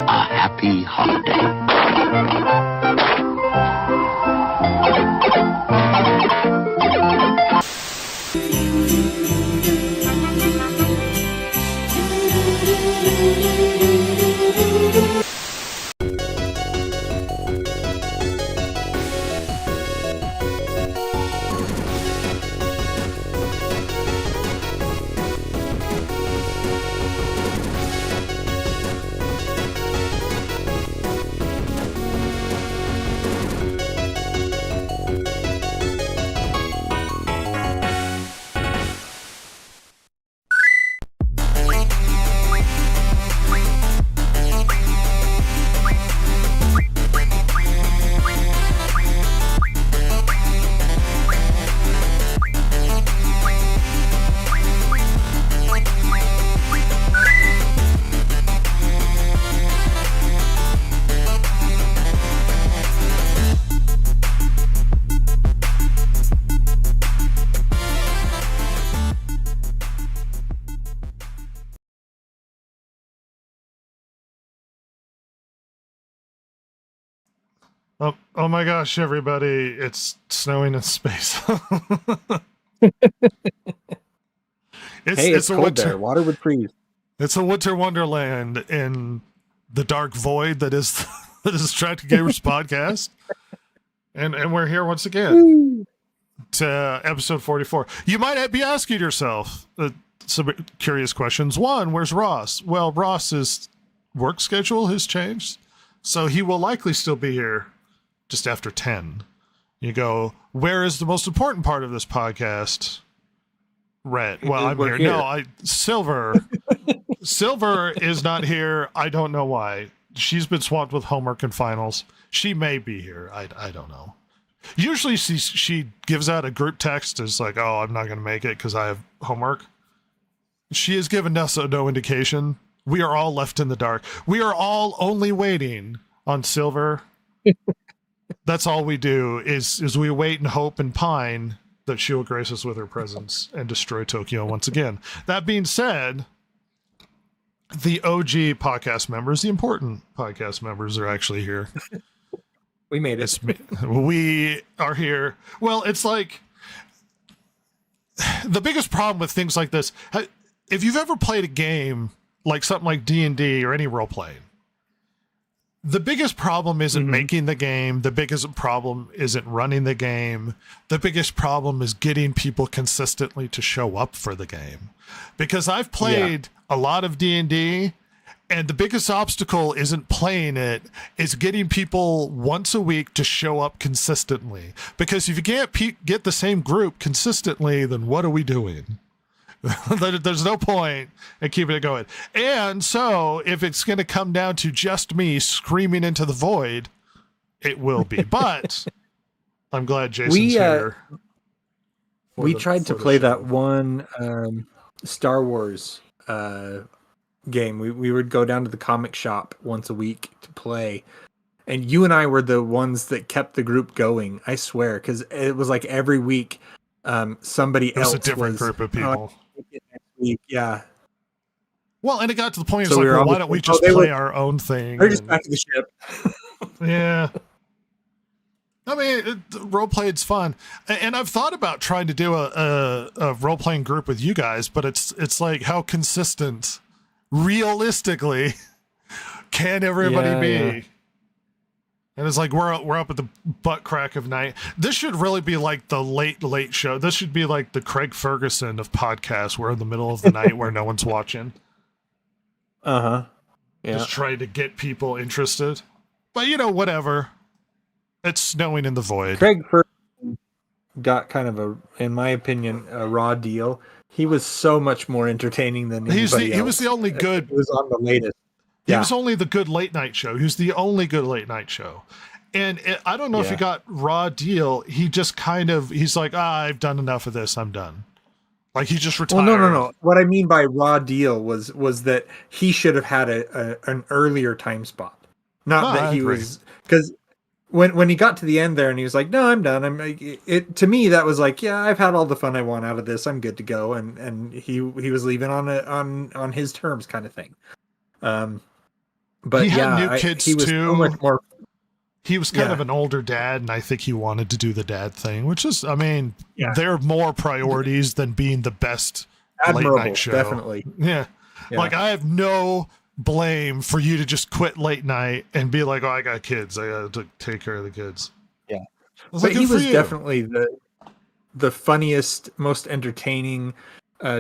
a happy holiday. Oh my gosh, everybody, it's snowing in space. It's cold there. Water would freeze. It's a winter wonderland in the dark void that is Distracted Gamers podcast. And we're here once again to episode 44. You might be asking yourself some curious questions. One, where's Ross? Well, Ross's work schedule has changed, so he will likely still be here just after 10. You go, where is the most important part of this podcast? Rhett. Well, I'm here. No, Silver. Silver is not here. I don't know why. She's been swamped with homework and finals. She may be here. I don't know. Usually she gives out a group text as like, oh, I'm not going to make it because I have homework. She has given us no indication. We are all left in the dark. We are all only waiting on Silver. That's all we do is we wait and hope and pine that she will grace us with her presence and destroy Tokyo once again. That being said, the OG podcast members, the important podcast members, are actually here. We made it. We are here. Well, it's like the biggest problem with things like this. If you've ever played a game like something like D&D or any role playing, the biggest problem isn't making the game. The biggest problem isn't running the game. The biggest problem is getting people consistently to show up for the game. Because I've played a lot of D&D, and the biggest obstacle isn't playing it, it's getting people once a week to show up consistently. Because if you can't get the same group consistently, then what are we doing? There's no point in keeping it going. And so if it's going to come down to just me screaming into the void, it will be. But I'm glad Jason's here. We tried to play that one Star Wars game. We would go down to the comic shop once a week to play. And you and I were the ones that kept the group going, I swear, because it was like every week somebody else was a different group of people. Next week, yeah. Well, and it got to the point, it's like, well, why don't we just play our own thing? They're just back to the ship. Yeah. I mean, role playing's fun, and I've thought about trying to do a role playing group with you guys, but it's like, how consistent, realistically, can everybody be? Yeah. And it's like we're up at the butt crack of night. This should really be like the late show. This should be like the Craig Ferguson of podcasts. We're in the middle of the night where no one's watching. Yeah. Just trying to get people interested. But whatever. It's snowing in the void. Craig Ferguson got kind of in my opinion, a raw deal. He was so much more entertaining than anybody else. He was the only good. He was on the latest. He was only the good late night show. He was the only good late night show. And I don't know if he got raw deal. He just he's like, I've done enough of this. I'm done. Like he just retired. Well, no. What I mean by raw deal was that he should have had an earlier time spot. Not that he was, because when he got to the end there and he was like, no, I'm done. To me, that was like, yeah, I've had all the fun I want out of this. I'm good to go. And he was leaving on his terms kind of thing. But he had new kids he was too. so much more. He was kind of an older dad, and I think he wanted to do the dad thing, which is, I mean, there are more priorities than being the best late night show. Definitely. Yeah. Like, I have no blame for you to just quit late night and be like, oh, I got kids. I got to take care of the kids. Yeah. But he was definitely the funniest, most entertaining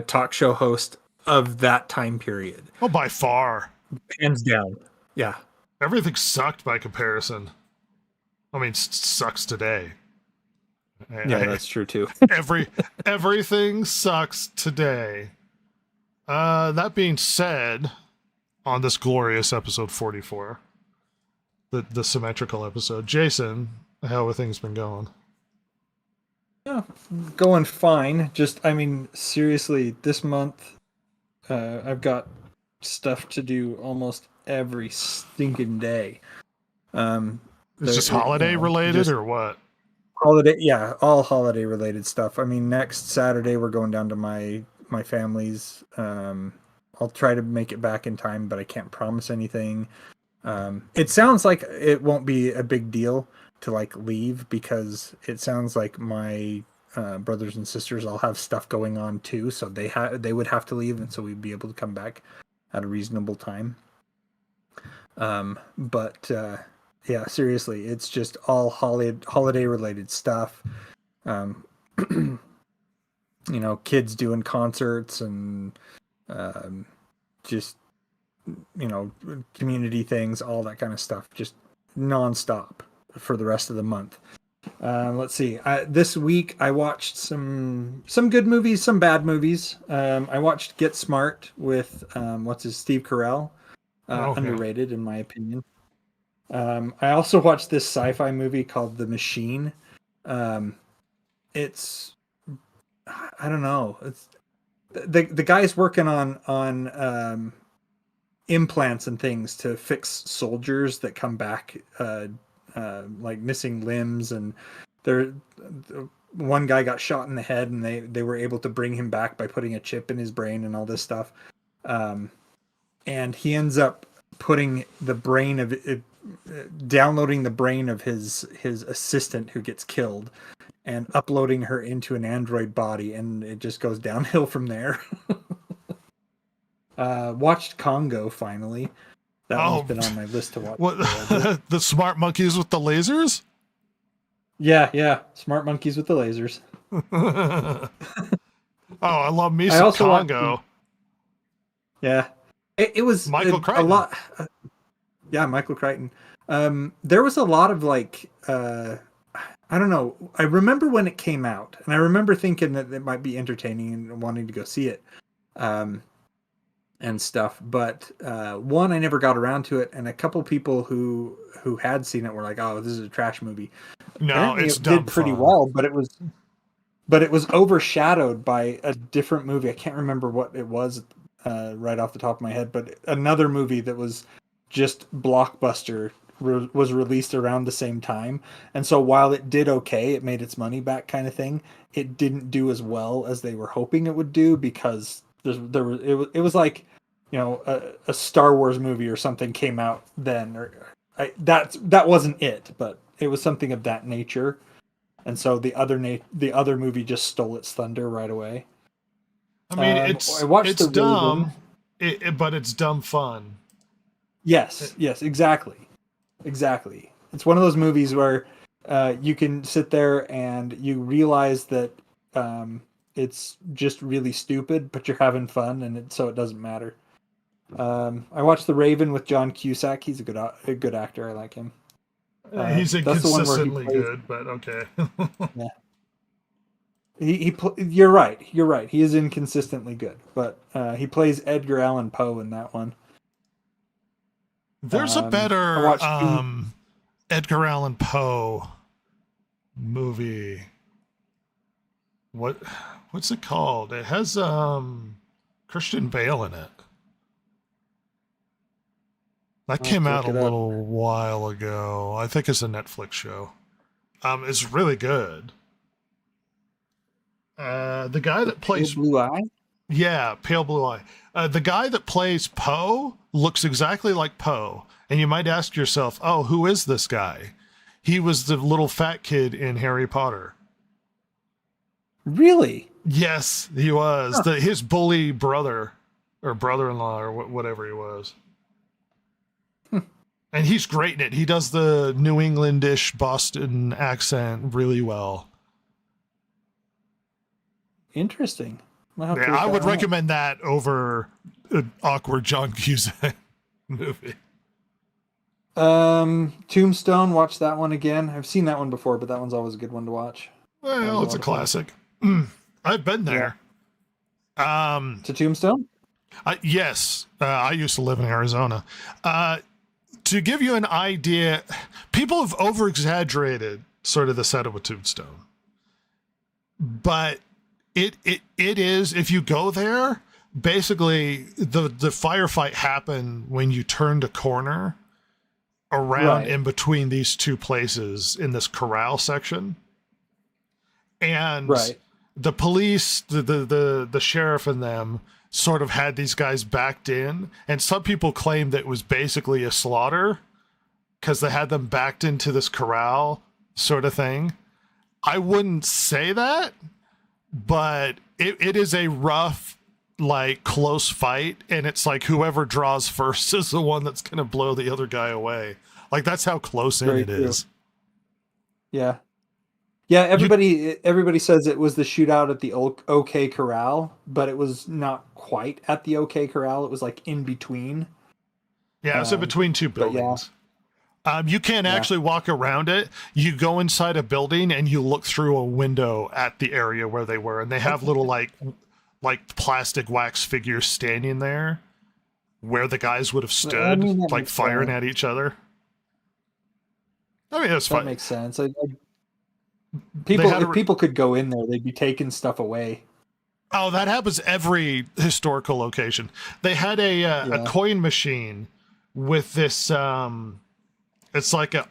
talk show host of that time period. Oh, by far. Hands down. Yeah. Everything sucked by comparison. I mean, sucks today. Yeah, that's true too. Everything sucks today. That being said, on this glorious episode 44, the symmetrical episode, Jason, how have things been going? Yeah, going fine. Just, I mean, seriously, this month, I've got stuff to do almost every stinking day. Is this holiday related or what? Holiday, yeah, all holiday related stuff. I mean, next Saturday we're going down to my family's. I'll try to make it back in time, but I can't promise anything. It sounds like it won't be a big deal to like leave, because it sounds like my brothers and sisters all have stuff going on too, so they would have to leave, and so we'd be able to come back at a reasonable time. But yeah, seriously, it's just all holiday related stuff. You know, kids doing concerts and just, you know, community things, all that kind of stuff, just nonstop for the rest of the month. Let's see. This week I watched some good movies, some bad movies. I watched Get Smart with Steve Carell. Underrated in my opinion. I also watched this sci-fi movie called The Machine. It's, I don't know. It's the guy's working on implants and things to fix soldiers that come back like missing limbs, and one guy got shot in the head, and they were able to bring him back by putting a chip in his brain and all this stuff. And he ends up putting the brain of it, downloading the brain of his assistant who gets killed, and uploading her into an android body, and it just goes downhill from there. Watched Congo finally. That one's been on my list to watch. What, the smart monkeys with the lasers? Yeah, smart monkeys with the lasers. I love me some Congo. Yeah, it was Michael Crichton. A lot. Yeah, Michael Crichton. There was a lot of like, I don't know. I remember when it came out, and I remember thinking that it might be entertaining and wanting to go see it, and stuff. But one, I never got around to it, and a couple people who had seen it were like, "Oh, this is a trash movie." No, apparently it's it did pretty fun. well, but it was overshadowed by a different movie. I can't remember what it was right off the top of my head, but another movie that was just blockbuster was released around the same time, and so while it did okay, it made its money back, kind of thing. It didn't do as well as they were hoping it would do, because it was like, you know, a Star Wars movie or something came out then, that wasn't it, but it was something of that nature, and so the other movie just stole its thunder right away. I mean, it's dumb, but it's dumb fun. Yes, exactly. It's one of those movies where you can sit there and you realize that it's just really stupid, but you're having fun, and so it doesn't matter. I watched The Raven with John Cusack. He's a good actor. I like him. He's inconsistently good, but okay. Yeah. You're right. He is inconsistently good, but he plays Edgar Allan Poe in that one. There's a better Edgar Allan Poe movie. What's it called? It has Christian Bale in it. That came out a little while ago. I think it's a Netflix show. It's really good. The guy that plays Blue Eye? Yeah, pale blue eye. The guy that plays Poe looks exactly like Poe. And you might ask yourself, oh, who is this guy? He was the little fat kid in Harry Potter. Really? Yes, he was. Huh. His bully brother or brother-in-law or whatever he was. And he's great in it. He does the New Englandish Boston accent really well. Interesting. Yeah, I would recommend that over an awkward John Cusack movie. Tombstone, watch that one again. I've seen that one before, but that one's always a good one to watch. Well, it's a classic. I've been there. Yeah. To Tombstone? Yes. I used to live in Arizona. To give you an idea, people have over-exaggerated sort of the setup of Tombstone. But it is, if you go there, basically the firefight happened when you turned a corner around in between these two places in this corral section. And the police, the sheriff and them sort of had these guys backed in, and some people claim that it was basically a slaughter because they had them backed into this corral sort of thing. I wouldn't say that, but it is a rough, like, close fight, and it's like whoever draws first is the one that's going to blow the other guy away. Like, that's how close in it is. Yeah. Yeah, everybody says it was the shootout at the OK Corral, but it was not quite at the OK Corral. It was like in between. Yeah, it was in between two buildings. You can't actually walk around it. You go inside a building and you look through a window at the area where they were, and they have little like plastic wax figures standing there where the guys would have stood, like firing at each other. I mean, that's fine. That makes sense. If people could go in there, they'd be taking stuff away. Oh, that happens every historical location. They had a coin machine with this. It's like a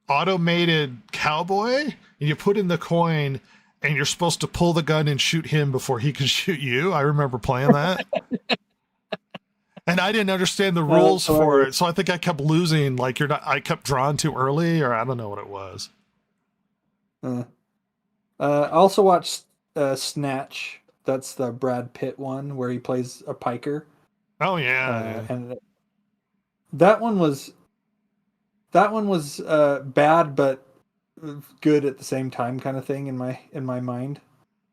automated cowboy, and you put in the coin, and you're supposed to pull the gun and shoot him before he can shoot you. I remember playing that. And I didn't understand the rules for it, so I think I kept losing. Like I kept drawing too early, or I don't know what it was. I also watched Snatch. That's the Brad Pitt one where he plays a piker. Oh yeah, and that one was bad but good at the same time, kind of thing in my mind.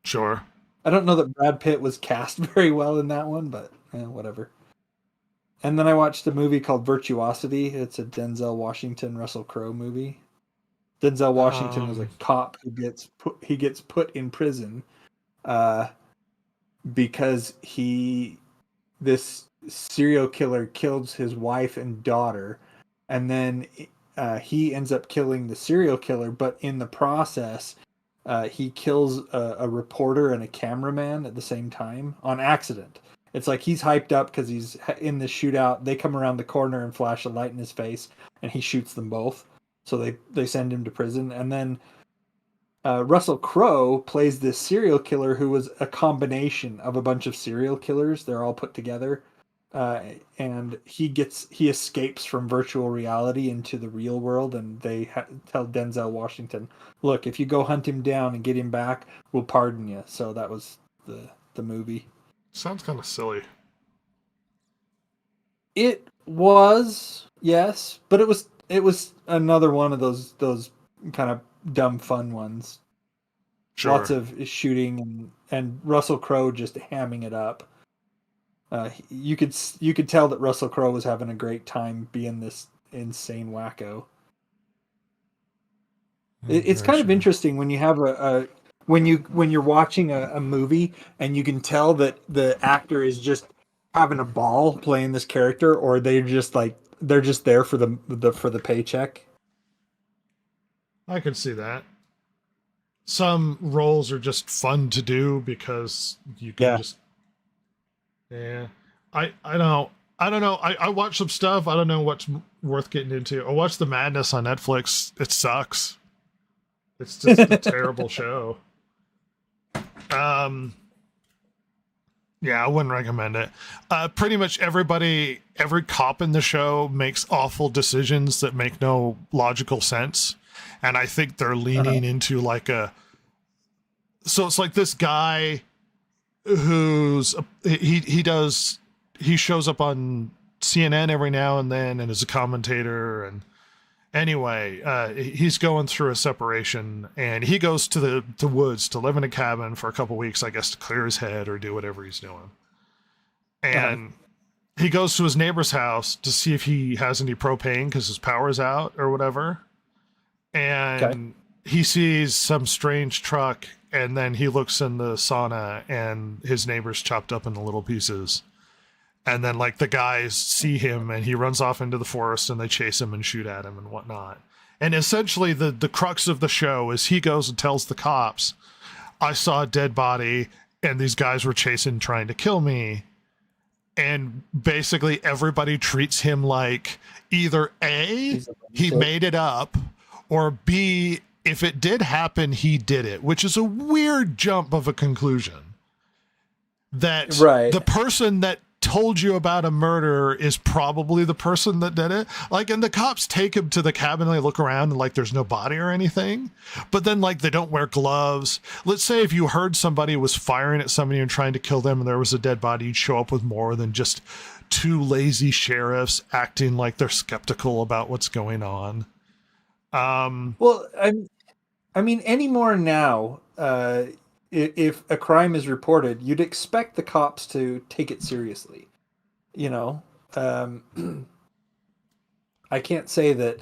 Sure. I don't know that Brad Pitt was cast very well in that one, but whatever. And then I watched a movie called Virtuosity. It's a Denzel Washington, Russell Crowe movie. Denzel Washington was a cop who gets put in prison because this serial killer kills his wife and daughter, and then he ends up killing the serial killer, but in the process he kills a reporter and a cameraman at the same time on accident. It's like he's hyped up because he's in this shootout. They come around the corner and flash a light in his face, and he shoots them both. So they send him to prison. And then Russell Crowe plays this serial killer who was a combination of a bunch of serial killers. They're all put together. And he escapes from virtual reality into the real world. And they tell Denzel Washington, look, if you go hunt him down and get him back, we'll pardon you. So that was the movie. Sounds kind of silly. It was, yes, but it was another one of those kind of dumb fun ones. Sure. Lots of shooting and Russell Crowe just hamming it up. You could tell that Russell Crowe was having a great time being this insane wacko. It's kind of interesting when you have when you're watching a movie and you can tell that the actor is just having a ball playing this character, or they're just there for the paycheck. I could see that. Some roles are just fun to do because you can just. Yeah, I don't know. I watch some stuff. I don't know what's worth getting into. I watched The Madness on Netflix. It sucks. It's just a terrible show. Yeah, I wouldn't recommend it. Pretty much every cop in the show makes awful decisions that make no logical sense. And I think they're leaning into like so it's like this guy who's, he shows up on CNN every now and then and is a commentator. And anyway, he's going through a separation and he goes to the woods to live in a cabin for a couple weeks, I guess, to clear his head or do whatever he's doing. And he goes to his neighbor's house to see if he has any propane because his power's out or whatever. And he sees some strange truck, and then he looks in the sauna and his neighbor's chopped up into little pieces. And then like the guys see him and he runs off into the forest and they chase him and shoot at him and whatnot. And essentially the crux of the show is he goes and tells the cops, I saw a dead body and these guys were chasing, trying to kill me. And basically everybody treats him like either A, he made it up, or B, if it did happen, he did it, which is a weird jump of a conclusion. That the person that told you about a murder is probably the person that did it. Like, and the cops take him to the cabin and they look around and like there's no body or anything, but then like they don't wear gloves. Let's say if you heard somebody was firing at somebody and trying to kill them and there was a dead body, you'd show up with more than just two lazy sheriffs acting like they're skeptical about what's going on. Well, I mean, anymore now, if a crime is reported, you'd expect the cops to take it seriously. You know, I can't say that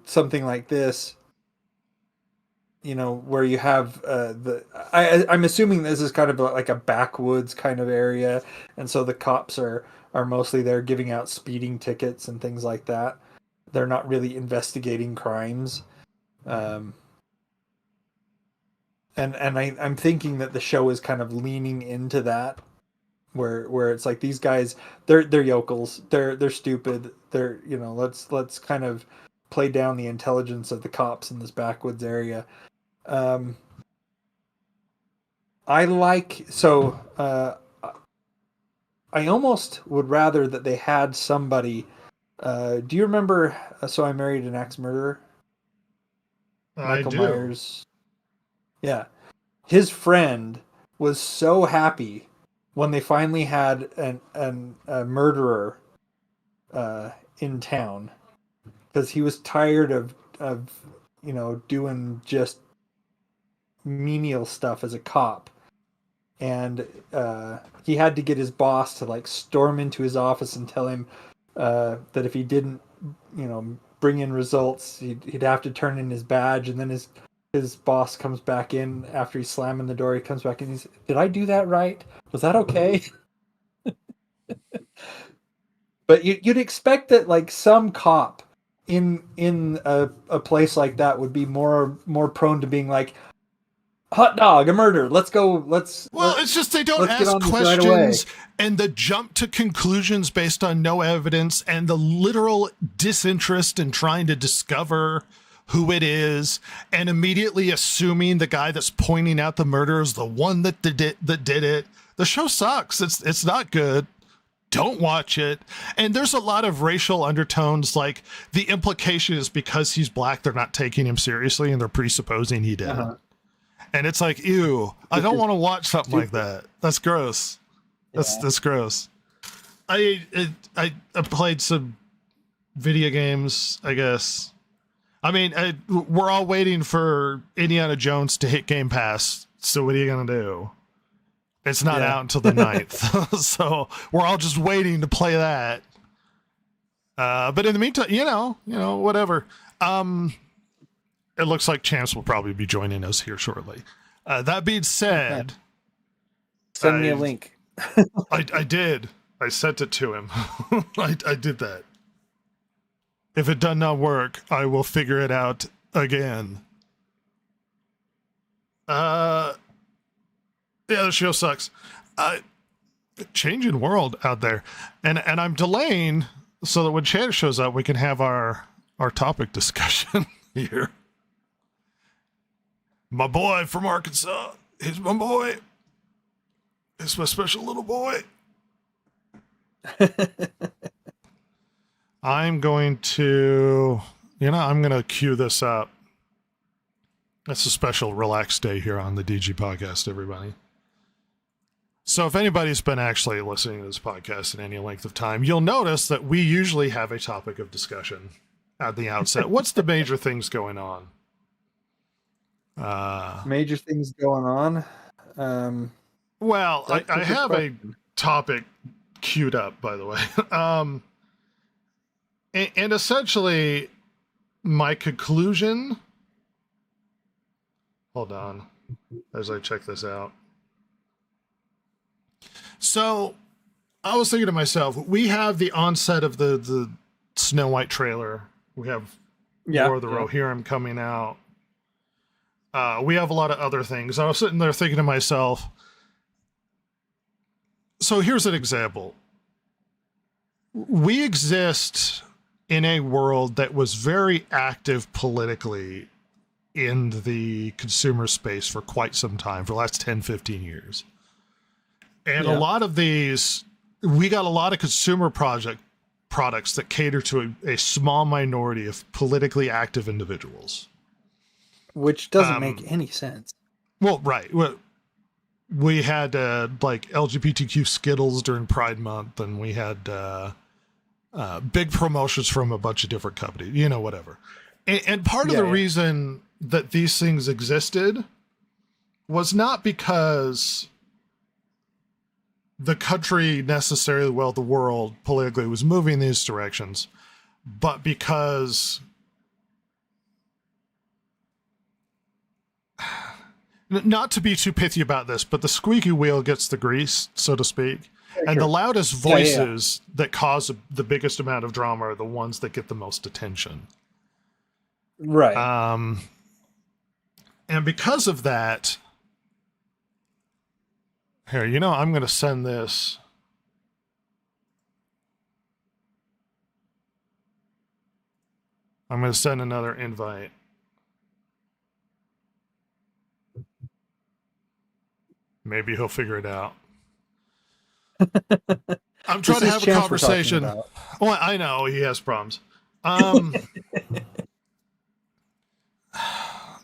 something like this, you know, where you have I'm assuming this is kind of like a backwoods kind of area, and so the cops are mostly there giving out speeding tickets and things like that. They're not really investigating crimes. And I'm thinking that the show is kind of leaning into that, where it's like these guys, they're yokels, they're stupid, they're, you know, let's kind of play down the intelligence of the cops in this backwoods area. I almost would rather that they had somebody. Do you remember So I Married an Axe Murderer? Michael Myers. Yeah. His friend was so happy when they finally had a murderer in town, because he was tired of you know, doing just menial stuff as a cop. And he had to get his boss to like storm into his office and tell him that if he didn't, you know, bring in results, he'd have to turn in his badge. And then his boss comes back in after he's slamming the door. He comes back and he's, did I do that right? Was that okay? But you'd expect that like some cop in a place like that would be more prone to being like, hot dog, a murder. Let's go. It's just they don't ask questions, and the jump to conclusions based on no evidence, and the literal disinterest in trying to discover who it is, and immediately assuming the guy that's pointing out the murder is the one that did it. The show sucks. It's not good. Don't watch it. And there's a lot of racial undertones. Like the implication is because he's black, they're not taking him seriously, and they're presupposing he did. And it's like, ew, I don't want to watch something like that. That's gross. That's gross. I played some video games, I guess. I mean, we're all waiting for Indiana Jones to hit Game Pass. So what are you going to do? It's not out until the 9th. So we're all just waiting to play that. But in the meantime, you know, whatever. It looks like Chance will probably be joining us here shortly. That being said, send me a link. I did. I sent it to him. I did that. If it does not work, I will figure it out again. Yeah, the show sucks. Changing world out there, and I'm delaying so that when Chance shows up, we can have our topic discussion here. My boy from Arkansas. He's my boy. It's my special little boy. I'm going to cue this up. It's a special relaxed day here on the DG podcast, everybody. So if anybody's been actually listening to this podcast in any length of time, you'll notice that we usually have a topic of discussion at the outset. What's the major things going on? Major things going on? Well, I have a topic queued up, by the way. And essentially, my conclusion... Hold on, as I check this out. So, I was thinking to myself, we have the onset of the Snow White trailer. We have more of the Rohirrim coming out. We have a lot of other things. I was sitting there thinking to myself, so here's an example. We exist in a world that was very active politically in the consumer space for quite some time, for the last 10, 15 years. And a lot of these, we got a lot of consumer products that cater to a small minority of politically active individuals. Which doesn't make any sense. Well, right. We had like LGBTQ Skittles during Pride Month, and we had big promotions from a bunch of different companies, whatever. And part of the reason that these things existed was not because the country necessarily, the world politically was moving in these directions, but because not to be too pithy about this, but the squeaky wheel gets the grease, so to speak. And the loudest voices that cause the biggest amount of drama are the ones that get the most attention. Right. And because of that, here, I'm going to send this. I'm going to send another invite. Maybe he'll figure it out. I'm trying to have a conversation. Well, I know he has problems.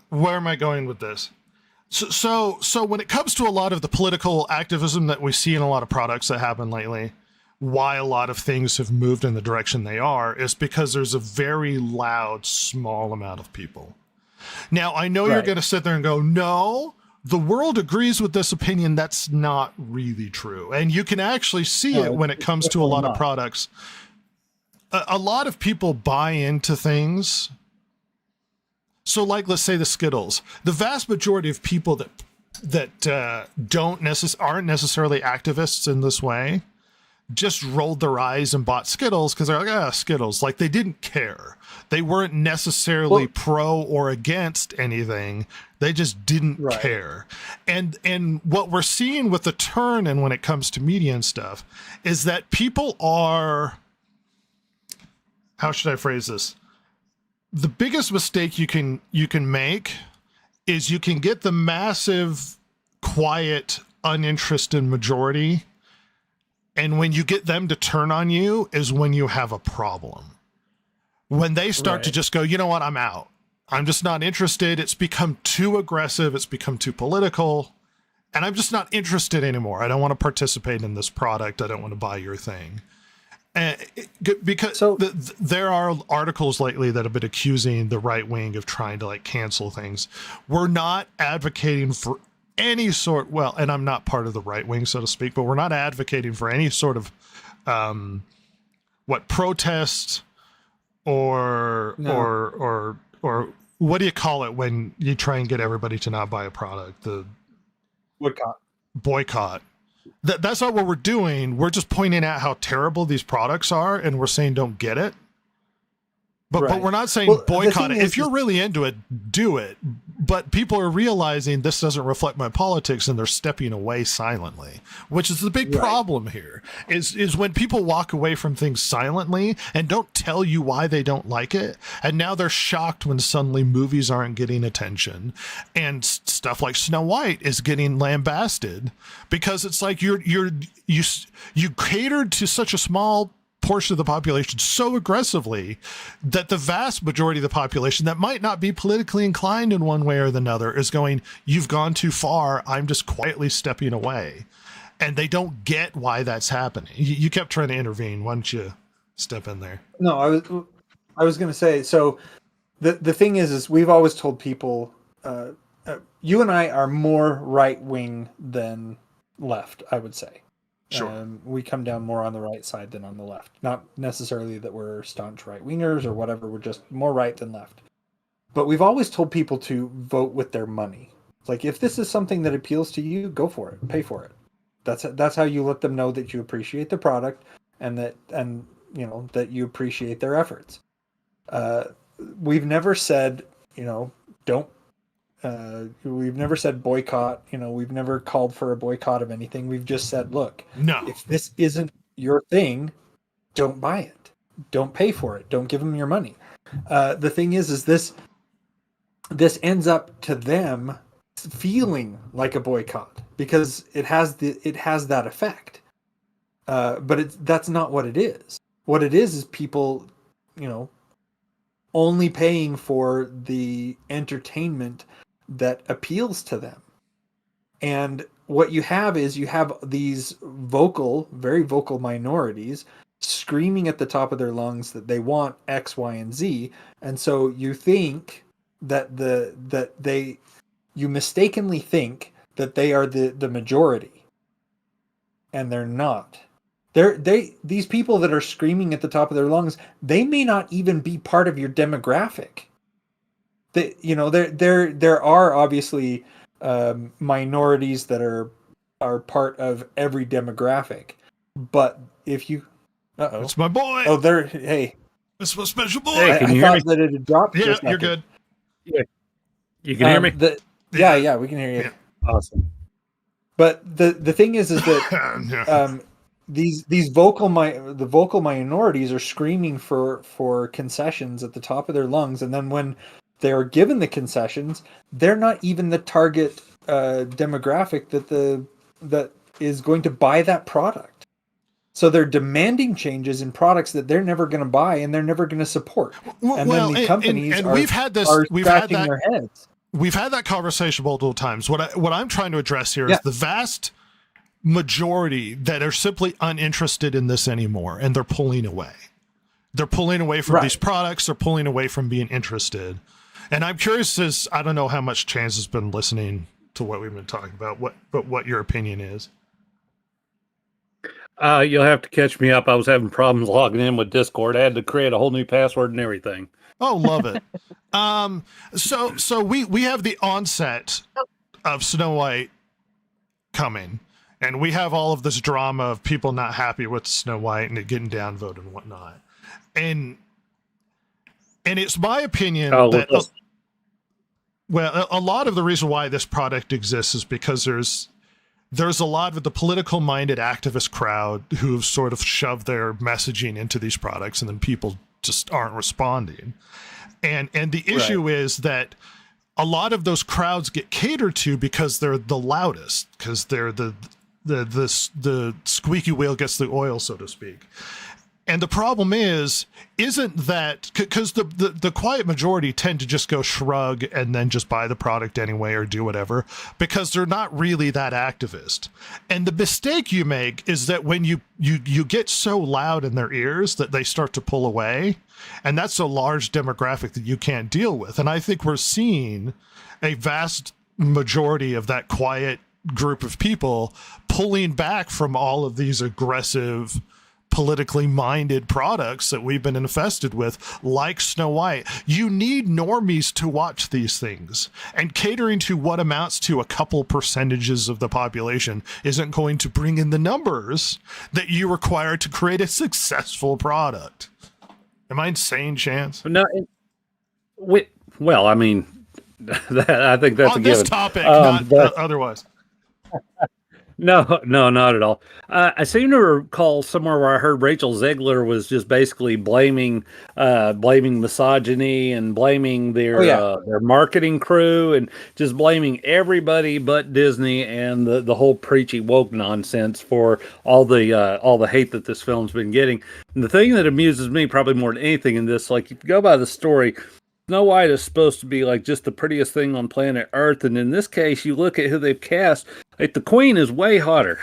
Where am I going with this? So when it comes to a lot of the political activism that we see in a lot of products that happen lately, why a lot of things have moved in the direction they are is because there's a very loud, small amount of people. Now, I know you're going to sit there and go, no, the world agrees with this opinion. That's not really true. And you can actually see it when it comes to a lot of products. A lot of people buy into things. So like, let's say the Skittles, the vast majority of people that aren't necessarily activists in this way just rolled their eyes and bought Skittles because they're like, Skittles. Like, they didn't care. They weren't necessarily pro or against anything. They just didn't care. And what we're seeing with the turn and when it comes to media and stuff is that people are, how should I phrase this? The biggest mistake you can make is you can get the massive, quiet, uninterested majority, and when you get them to turn on you is when you have a problem. When they start to just go, you know what, I'm out. I'm just not interested. It's become too aggressive. It's become too political. And I'm just not interested anymore. I don't want to participate in this product. I don't want to buy your thing. Because there are articles lately that have been accusing the right wing of trying to like cancel things. We're not advocating for any sort, and I'm not part of the right wing, so to speak, but we're not advocating for any sort of protest or what do you call it when you try and get everybody to not buy a product? The boycott. That's not what we're doing. We're just pointing out how terrible these products are, and we're saying don't get it. But we're not saying boycott it. If you're really into it, do it. But people are realizing this doesn't reflect my politics, and they're stepping away silently, which is the big problem here. Is when people walk away from things silently and don't tell you why they don't like it, and now they're shocked when suddenly movies aren't getting attention, and stuff like Snow White is getting lambasted because it's like you catered to such a small portion of the population so aggressively that the vast majority of the population that might not be politically inclined in one way or another is going, you've gone too far. I'm just quietly stepping away. And they don't get why that's happening. You kept trying to intervene. Why don't you step in there? No, I was going to say, so the thing is we've always told people, you and I are more right wing than left, I would say. Sure. We come down more on the right side than on the left. Not necessarily that we're staunch right-wingers or whatever. We're just more right than left. But we've always told people to vote with their money. Like, if this is something that appeals to you, go for it. Pay for it. That's how you let them know that you appreciate the product and that you appreciate their efforts. We've never said, don't. We've never said boycott. We've never called for a boycott of anything. We've just said, look, no, if this isn't your thing, don't buy it. Don't pay for it. Don't give them your money. The thing is this ends up to them feeling like a boycott because it has that effect. But that's not what it is. What it is people, only paying for the entertainment that appeals to them. And what you have is these very vocal minorities screaming at the top of their lungs that they want X, Y, and Z. And so you think that you mistakenly think that they are the majority. And they're not. These people that are screaming at the top of their lungs, they may not even be part of your demographic. There are obviously minorities that are part of every demographic, but if you, it's my boy. Oh, hey, it's my special boy. Hey, can you hear me? That it had dropped. Yeah, you're good. Yeah. You can hear me. Yeah, we can hear you. Yeah. Awesome. But the thing is that these vocal minorities are screaming for concessions at the top of their lungs, and then when they're given the concessions, they're not even the target demographic that is going to buy that product. So they're demanding changes in products that they're never going to buy and they're never going to support. And then the companies are scratching their heads. We've had that conversation multiple times. What I'm trying to address here is the vast majority that are simply uninterested in this anymore, and they're pulling away. They're pulling away from these products. They're pulling away from being interested. And I'm curious, I don't know how much Chance has been listening to what we've been talking about, but what your opinion is. You'll have to catch me up. I was having problems logging in with Discord. I had to create a whole new password and everything. Oh, love it. So we have the onset of Snow White coming, and we have all of this drama of people not happy with Snow White and it getting downvoted and whatnot. And it's my opinion that a lot of the reason why this product exists is because there's a lot of the political minded activist crowd who've sort of shoved their messaging into these products, and then people just aren't responding. And the issue is that a lot of those crowds get catered to because they're the loudest, because they're the squeaky wheel gets the oil, so to speak. And the problem isn't that because the quiet majority tend to just go shrug and then just buy the product anyway or do whatever, because they're not really that activist. And the mistake you make is that when you get so loud in their ears that they start to pull away, and that's a large demographic that you can't deal with. And I think we're seeing a vast majority of that quiet group of people pulling back from all of these aggressive, politically minded products that we've been infested with, like Snow White. You need normies to watch these things, and catering to what amounts to a couple percentages of the population isn't going to bring in the numbers that you require to create a successful product. Am I insane, Chance? No, well, I mean, I think that's on a this given. topic, not otherwise. No, not at all. I seem to recall somewhere where I heard Rachel Zegler was just basically blaming misogyny and blaming their marketing crew and just blaming everybody but Disney and the whole preachy woke nonsense for all the hate that this film's been getting. And the thing that amuses me probably more than anything in this, like, if you go by the story, Snow White is supposed to be like just the prettiest thing on planet Earth, and in this case, you look at who they've cast. Like, the Queen is way hotter.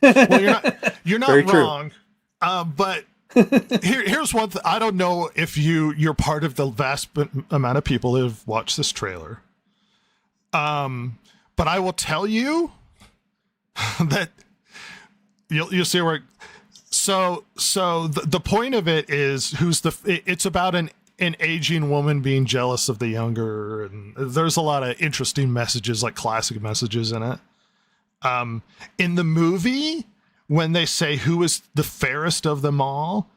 Well, you're not wrong, but here's one thing. I don't know if you're part of the vast amount of people who have watched this trailer, but I will tell you that you'll see where. So the point of it is it's about an aging woman being jealous of the younger, and there's a lot of interesting messages, like classic messages in it. In the movie, when they say who is the fairest of them all,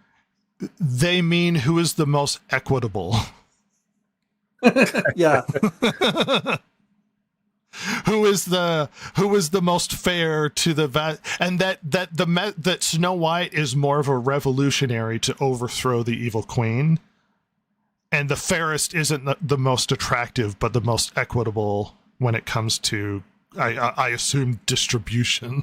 they mean who is the most equitable. Yeah. Who is the most fair to the and that Snow White is more of a revolutionary to overthrow the evil queen. And the fairest isn't the most attractive, but the most equitable when it comes to, I assume, distribution.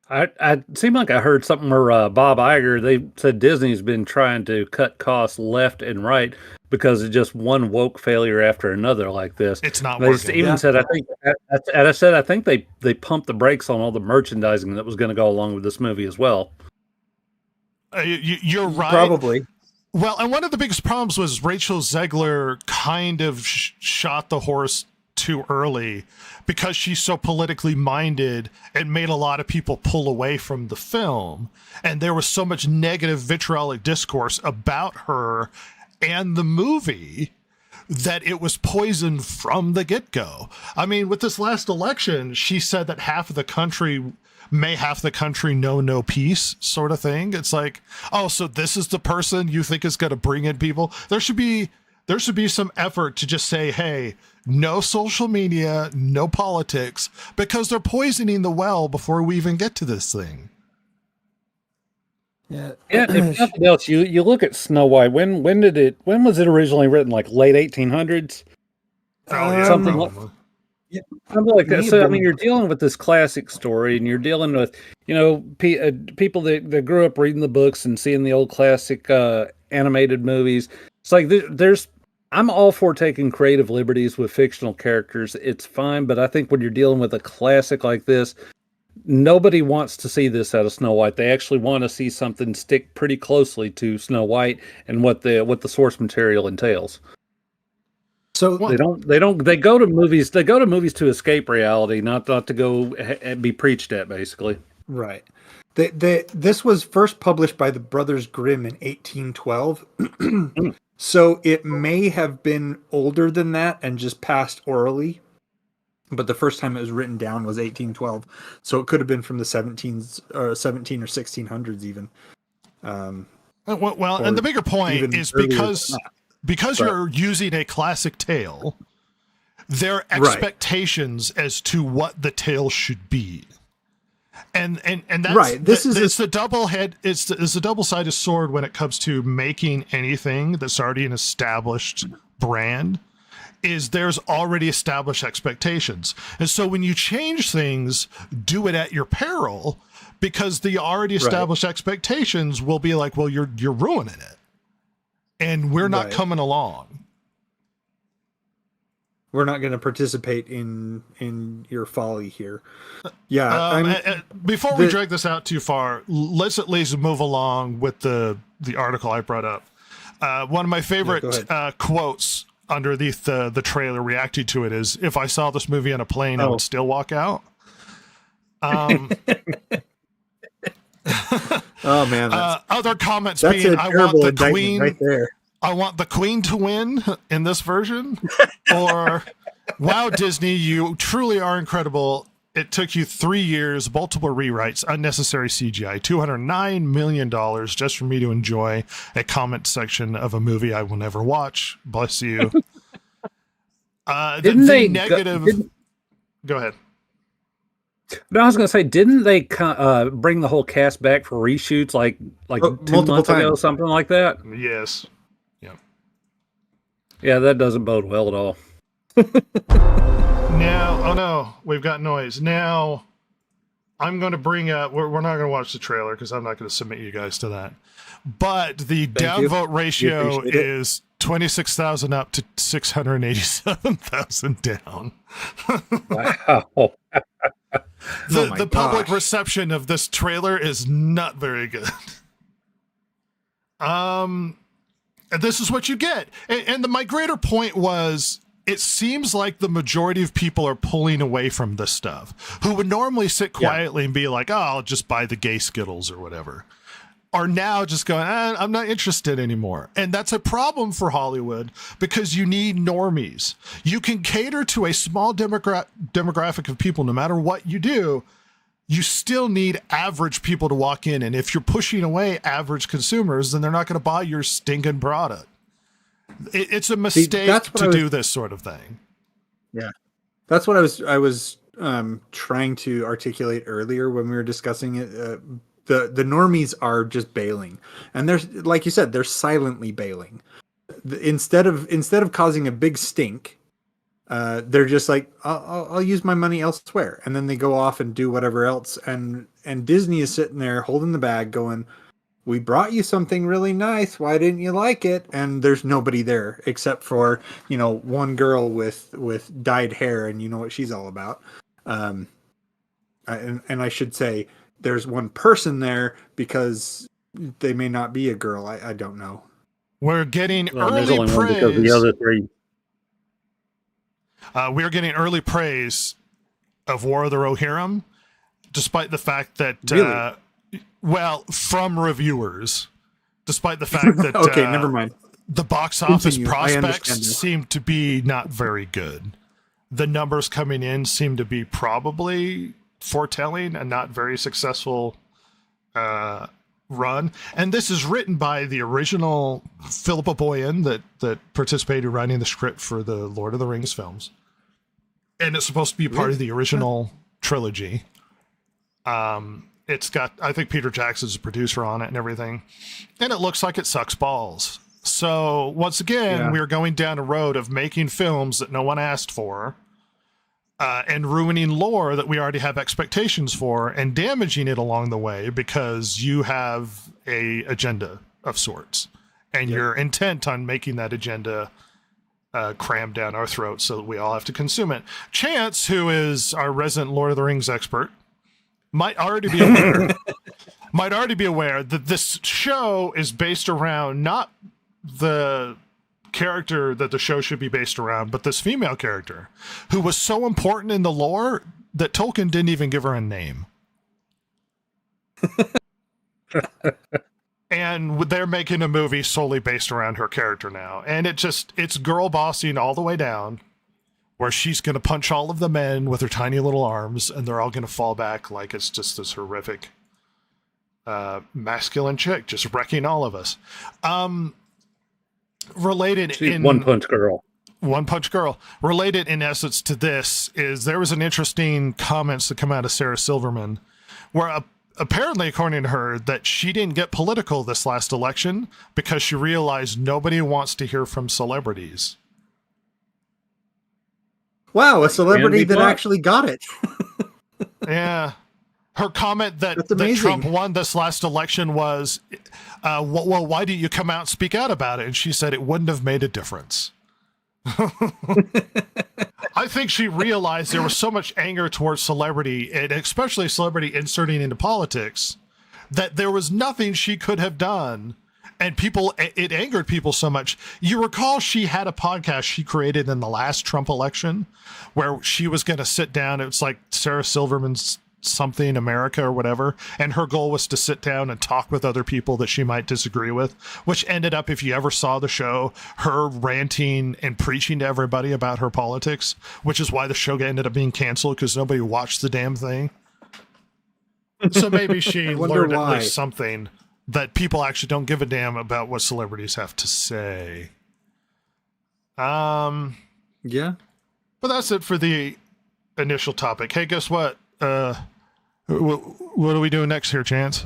I seem like I heard something where Bob Iger, they said Disney's been trying to cut costs left and right because of just one woke failure after another like this. It's not they working. Even said, I think they pumped the brakes on all the merchandising that was going to go along with this movie as well. You're right. Probably. Well, and one of the biggest problems was Rachel Zegler kind of shot the horse too early because she's so politically minded. It made a lot of people pull away from the film, and there was so much negative vitriolic discourse about her and the movie that it was poisoned from the get-go. I mean, with this last election, she said that half the country know no peace, sort of thing. It's like, oh, so this is the person you think is going to bring in people? There should be some effort to just say, hey, no social media, no politics, because they're poisoning the well before we even get to this thing. Yeah. If nothing else, you look at Snow White. When was it originally written? Like late 1800s? Oh, yeah. Something like that. So, I mean, you're dealing with this classic story, and you're dealing with, people that grew up reading the books and seeing the old classic animated movies. It's like I'm all for taking creative liberties with fictional characters. It's fine, but I think when you're dealing with a classic like this, nobody wants to see this out of Snow White. They actually want to see something stick pretty closely to Snow White and what the source material entails. So they go to movies to escape reality, not to go and be preached at, basically. Right. This was first published by the Brothers Grimm in 1812. So it may have been older than that and just passed orally. But the first time it was written down was 1812. So it could have been from the 17 or 1600s even. And the bigger point is because you're using a classic tale, there are expectations as to what the tale should be. And that's right. It's a double-sided sword when it comes to making anything that's already an established brand. Is there's already established expectations. And so when you change things, do it at your peril, because the already established expectations will be like, well, you're ruining it. And we're not coming along. We're not going to participate in your folly here. Yeah. Before we drag this out too far, let's at least move along with the article I brought up. One of my favorite quotes underneath the trailer reacting to it is, if I saw this movie on a plane, I would still walk out. Oh man. Other comments being, I want the queen right there. I want the queen to win in this version, or wow, Disney, you truly are incredible. It took you 3 years, multiple rewrites, unnecessary CGI, $209 million just for me to enjoy a comment section of a movie I will never watch. Bless you. Didn't they negative? Go ahead. No, I was going to say, didn't they bring the whole cast back for reshoots like 2 months ago, something like that? Yes. Yeah, that doesn't bode well at all. Now, oh no, we've got noise. Now, I'm going to bring up, we're not going to watch the trailer because I'm not going to submit you guys to that. But the downvote ratio is 26,000 up to 687,000 down. Wow. The public reception of this trailer is not very good. And this is what you get. And my greater point was, it seems like the majority of people are pulling away from this stuff, who would normally sit quietly and be like, oh, I'll just buy the gay Skittles or whatever, are now just going, I'm not interested anymore. And that's a problem for Hollywood because you need normies. You can cater to a small demographic of people no matter what you do. You still need average people to walk in. And if you're pushing away average consumers, then they're not going to buy your stinking product. It's a mistake to do this sort of thing. Yeah, that's what I was trying to articulate earlier when we were discussing it. The normies are just bailing, and there's, like you said, they're silently bailing. Instead of causing a big stink, they're just like, I'll use my money elsewhere, and then they go off and do whatever else. And Disney is sitting there holding the bag, going, we brought you something really nice. Why didn't you like it? And there's nobody there except for, one girl with dyed hair, and you know what she's all about. And I should say there's one person there because they may not be a girl. I don't know. We're getting early praise. Because the other three. We're getting early praise of War of the Rohirrim, despite the fact that really? From reviewers, despite the fact that okay, never mind. The box office prospects seem to be not very good. The numbers coming in seem to be probably foretelling a not very successful run. And this is written by the original Philippa Boyan that participated writing the script for the Lord of the Rings films. And it's supposed to be part of the original trilogy. It's got, I think Peter Jackson's a producer on it and everything. And it looks like it sucks balls. So once again, we're going down a road of making films that no one asked for, and ruining lore that we already have expectations for, and damaging it along the way because you have a agenda of sorts, and you're intent on making that agenda crammed down our throats so that we all have to consume it. Chance, who is our resident Lord of the Rings expert, might already be aware that this show is based around not the character that the show should be based around, but this female character who was so important in the lore that Tolkien didn't even give her a name. And they're making a movie solely based around her character now. And it's girl bossing all the way down, where she's going to punch all of the men with her tiny little arms, and they're all going to fall back like it's just this horrific masculine chick just wrecking all of us. Related in One Punch Girl. Related in essence to this is there was an interesting comments that come out of Sarah Silverman, where apparently, according to her, that she didn't get political this last election because she realized nobody wants to hear from celebrities. Wow, a celebrity that actually got it. Yeah. Her comment that Trump won this last election was, well, why didn't you come out and speak out about it? And she said it wouldn't have made a difference. I think she realized there was so much anger towards celebrity, and especially celebrity inserting into politics, that there was nothing she could have done. And it angered people so much. You recall she had a podcast she created in the last Trump election where she was going to sit down. It's like Sarah Silverman's something America or whatever, and her goal was to sit down and talk with other people that she might disagree with, which ended up, if you ever saw the show, her ranting and preaching to everybody about her politics, which is why the show ended up being canceled, because nobody watched the damn thing. So maybe she learned at least something, that people actually don't give a damn about what celebrities have to say. Yeah. But that's it for the initial topic. Hey, guess what? What are we doing next here, Chance?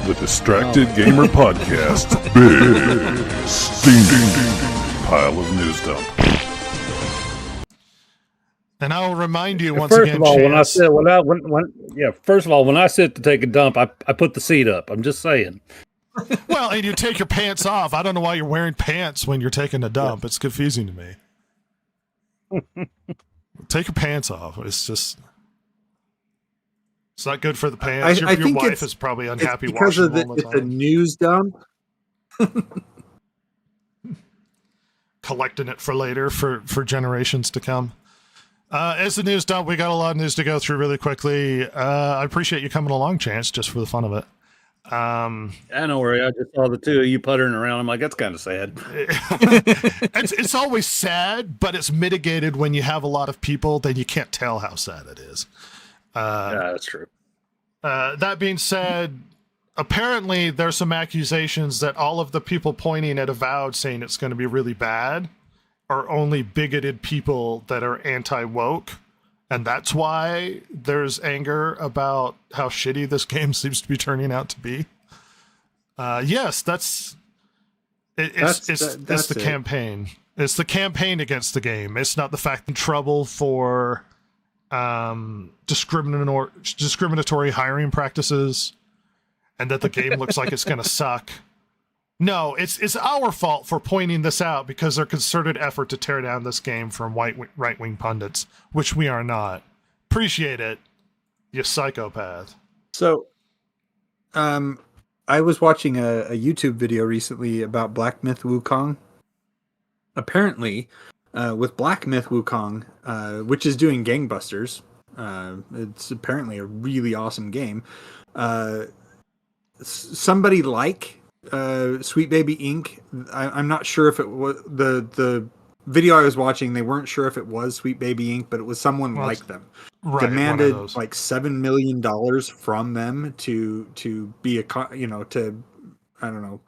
The Distracted Gamer Podcast. Big steaming pile of news dump. And I will remind you once First again, of all, Chance, first of all, when I sit to take a dump, I put the seat up. I'm just saying. well, and you take your pants off. I don't know why you're wearing pants when you're taking a dump. It's confusing to me. Take your pants off. It's not good for the pants. I your think wife is probably unhappy because watching of them all the it's a time. news dump. Collecting it for later, for generations to come. As the news dump, we got a lot of news to go through really quickly. I appreciate you coming along, Chance, just for the fun of it. I don't worry. I just saw the two of you puttering around. I'm like, that's kind of sad. It's always sad, but it's mitigated when you have a lot of people. Then you can't tell how sad it is. Yeah, that's true. That being said, apparently there's some accusations that all of the people pointing at Avowed saying it's going to be really bad are only bigoted people that are anti-woke. And that's why there's anger about how shitty this game seems to be turning out to be. Yes, that's the campaign. It's the campaign against the game. It's not the fact in trouble for discriminatory hiring practices and that the game looks like it's going to suck. No, it's our fault for pointing this out because their concerted effort to tear down this game from right-wing pundits, which we are not. Appreciate it, you psychopath. So, I was watching a YouTube video recently about Black Myth Wukong. Apparently, with Black Myth Wukong, which is doing gangbusters, it's apparently a really awesome game. Somebody like Sweet Baby Inc. I'm not sure if it was the video I was watching. They weren't sure if it was Sweet Baby Inc., but it was someone like them. Right, demanded like $7 million from them to be to I don't know,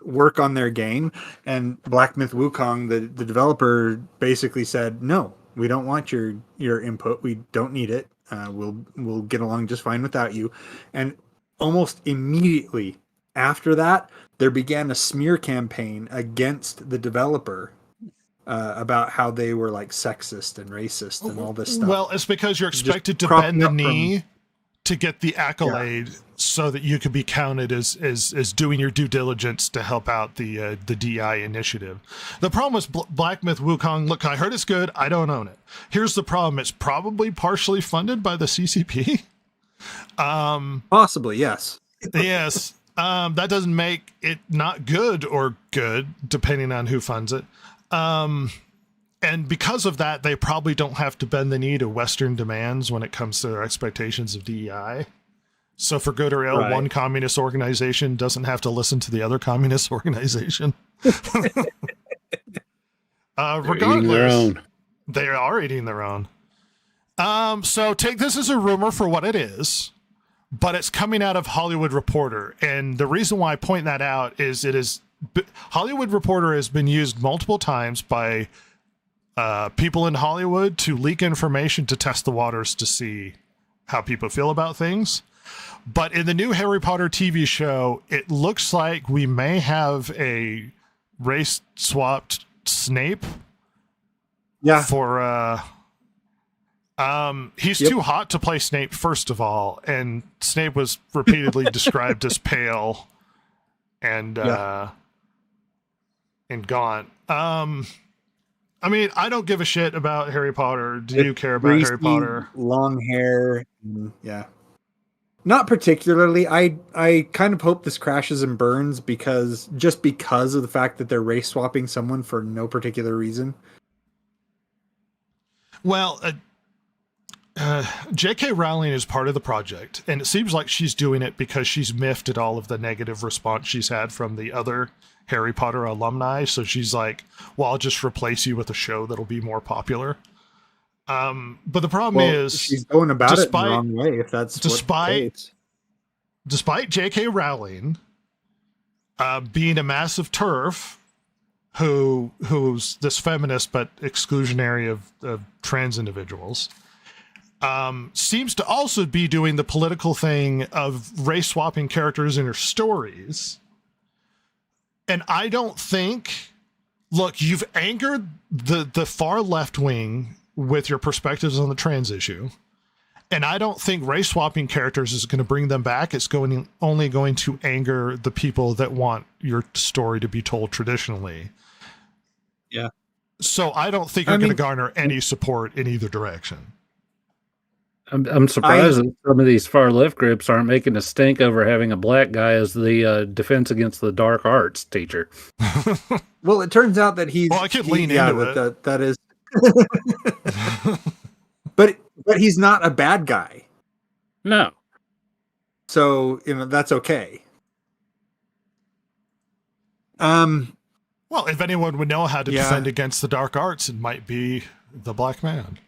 work on their game. And Black Myth Wukong, the developer, basically said, no, we don't want your input. We don't need it. We'll get along just fine without you. And almost immediately after that, there began a smear campaign against the developer about how they were like sexist and racist and all this stuff. Well, it's because you're expected to bend the knee to get the accolade so that you could be counted as doing your due diligence to help out the DI initiative. The problem with Black Myth Wukong, look, I heard it's good. I don't own it. Here's the problem. It's probably partially funded by the CCP. Possibly, yes. Yes. That doesn't make it not good or good, depending on who funds it. And because of that, they probably don't have to bend the knee to Western demands when it comes to their expectations of DEI. So for good or ill, one communist organization doesn't have to listen to the other communist organization. Regardless, they are eating their own. So take this as a rumor for what it is. But it's coming out of Hollywood Reporter. And the reason why I point that out is Hollywood Reporter has been used multiple times by people in Hollywood to leak information to test the waters to see how people feel about things. But in the new Harry Potter TV show, it looks like we may have a race-swapped Snape. Yeah. For... he's too hot to play Snape, first of all, and Snape was repeatedly described as pale and gaunt. I mean, I don't give a shit about Harry Potter. Do you care about Harry Potter? Long hair, yeah. Not particularly. I kind of hope this crashes and burns because of the fact that they're race swapping someone for no particular reason. Well, J.K. Rowling is part of the project, and it seems like she's doing it because she's miffed at all of the negative response she's had from the other Harry Potter alumni. So she's like, well, I'll just replace you with a show that'll be more popular. But the problem is she's going about it the wrong way, if that's despite J.K. Rowling being a massive TERF who's this feminist but exclusionary of trans individuals, seems to also be doing the political thing of race swapping characters in her stories. And I don't think, look, you've angered the far left wing with your perspectives on the trans issue. And I don't think race swapping characters is going to bring them back. It's only going to anger the people that want your story to be told traditionally. Yeah. So I don't think you're going to garner any support in either direction. I'm surprised that some of these far left groups aren't making a stink over having a black guy as the defense against the dark arts teacher. Well, it turns out that he's. Well, I could lean into it. That is. But he's not a bad guy. No. So that's okay. Well, if anyone would know how to defend against the dark arts, it might be the black man.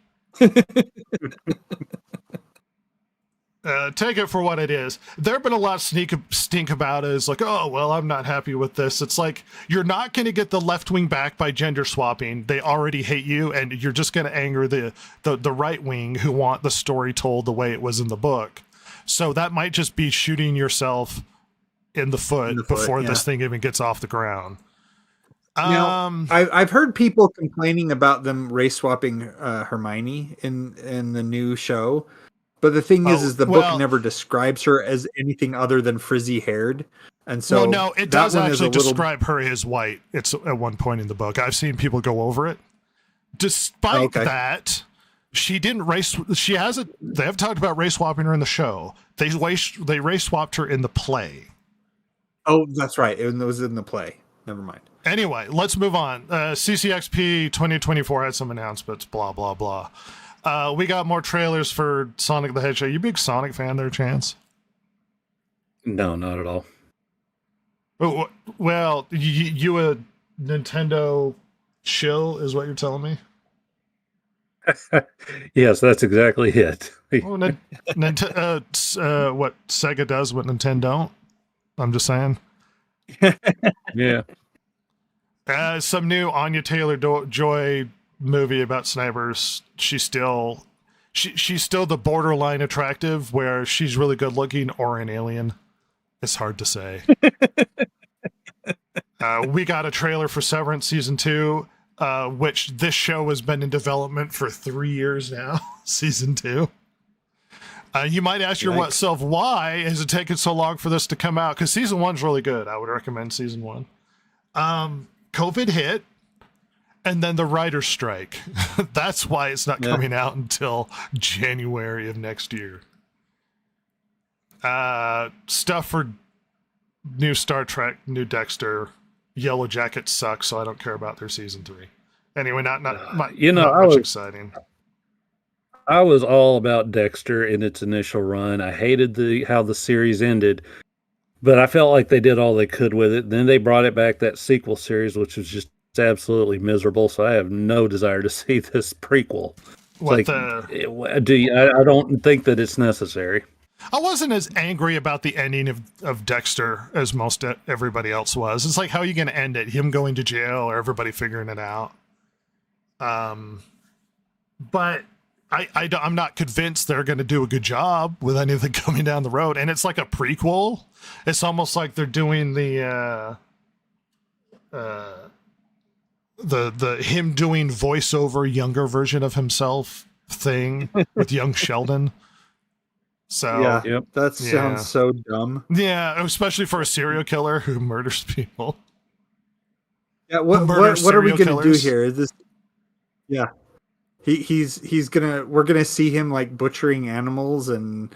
Take it for what it is. There have been a lot of stink about it. It's like, oh, well, I'm not happy with this. It's like, you're not going to get the left wing back by gender swapping. They already hate you, and you're just going to anger the right wing who want the story told the way it was in the book. So that might just be shooting yourself in the foot before this thing even gets off the ground. Now, I've heard people complaining about them race swapping Hermione in the new show. But the thing is the book never describes her as anything other than frizzy-haired, and so no, it does actually describe her as white. It's at one point in the book. I've seen people go over it. Despite that, she didn't race. She hasn't. They have talked about race swapping her in the show. They race swapped her in the play. Oh, that's right. It was in the play. Never mind. Anyway, let's move on. CCXP 2024 had some announcements. Blah blah blah. We got more trailers for Sonic the Hedgehog. You a big Sonic fan there, Chance? No, not at all. Well, you a Nintendo shill is what you're telling me? Yes, that's exactly it. What Sega does, what Nintendo don't. I'm just saying. Yeah. Some new Anya Taylor-Joy movie about snipers. She's still the borderline attractive, where she's really good looking or an alien. It's hard to say. We got a trailer for Severance season 2, which this show has been in development for 3 years now. Season 2. You might ask yourself, why has it taken so long for this to come out? Because season 1's really good. I would recommend season 1. COVID hit. And then the writer's strike. That's why it's not coming out until January of next year. Stuff for new Star Trek, new Dexter. Yellow Jackets suck, so I don't care about their season 3. Anyway, not much exciting. I was all about Dexter in its initial run. I hated how the series ended, but I felt like they did all they could with it. Then they brought it back, that sequel series, which was just absolutely miserable. So I have no desire to see this prequel. I don't think that it's necessary. I wasn't as angry about the ending of Dexter as most everybody else was. It's like, how are you going to end it? Him going to jail or everybody figuring it out? But I'm not convinced they're going to do a good job with anything coming down the road. And it's like a prequel. It's almost like they're doing the him doing voiceover younger version of himself thing with young Sheldon. So that sounds so dumb. Yeah, especially for a serial killer who murders people. Yeah, what are we gonna do here? Is this? Yeah, he's gonna. We're gonna see him like butchering animals and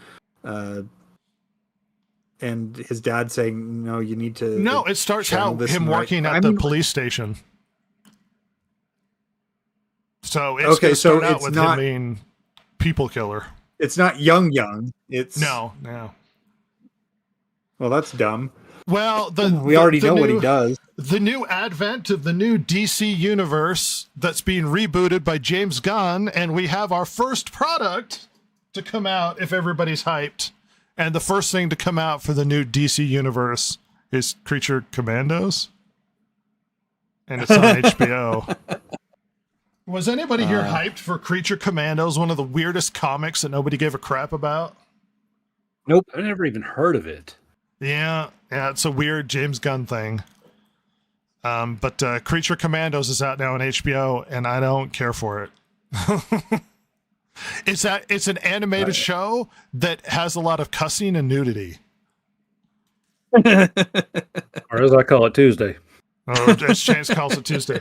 his dad saying, "No, you need to." No, it starts out him working at the police station. So it's going to start out with him being people killer. It's not young. It's No. Well, that's dumb. Well, we already know what he does. The new advent of the new DC universe that's being rebooted by James Gunn, and we have our first product to come out if everybody's hyped. And the first thing to come out for the new DC universe is Creature Commandos. And it's on HBO. Was anybody here hyped for Creature Commandos, one of the weirdest comics that nobody gave a crap about? Nope, I never even heard of it. Yeah, it's a weird James Gunn thing. But Creature Commandos is out now on HBO, and I don't care for it. It's an animated show that has a lot of cussing and nudity. Or as I call it, Tuesday. Or as Chance calls it, Tuesday.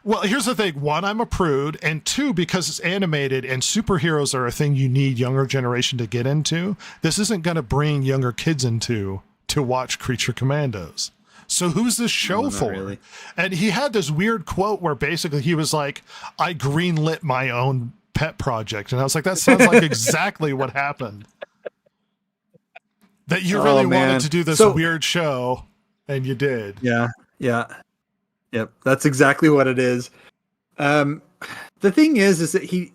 Well, here's the thing. One, I'm a prude. And two, because it's animated and superheroes are a thing you need younger generation to get into, this isn't going to bring younger kids into to watch Creature Commandos. So who's this show for? Really. And he had this weird quote where basically he was like, I greenlit my own pet project. And I was like, that sounds like exactly what happened. That you really wanted to do this weird show, and you did. Yeah. Yep, that's exactly what it is. The thing is that he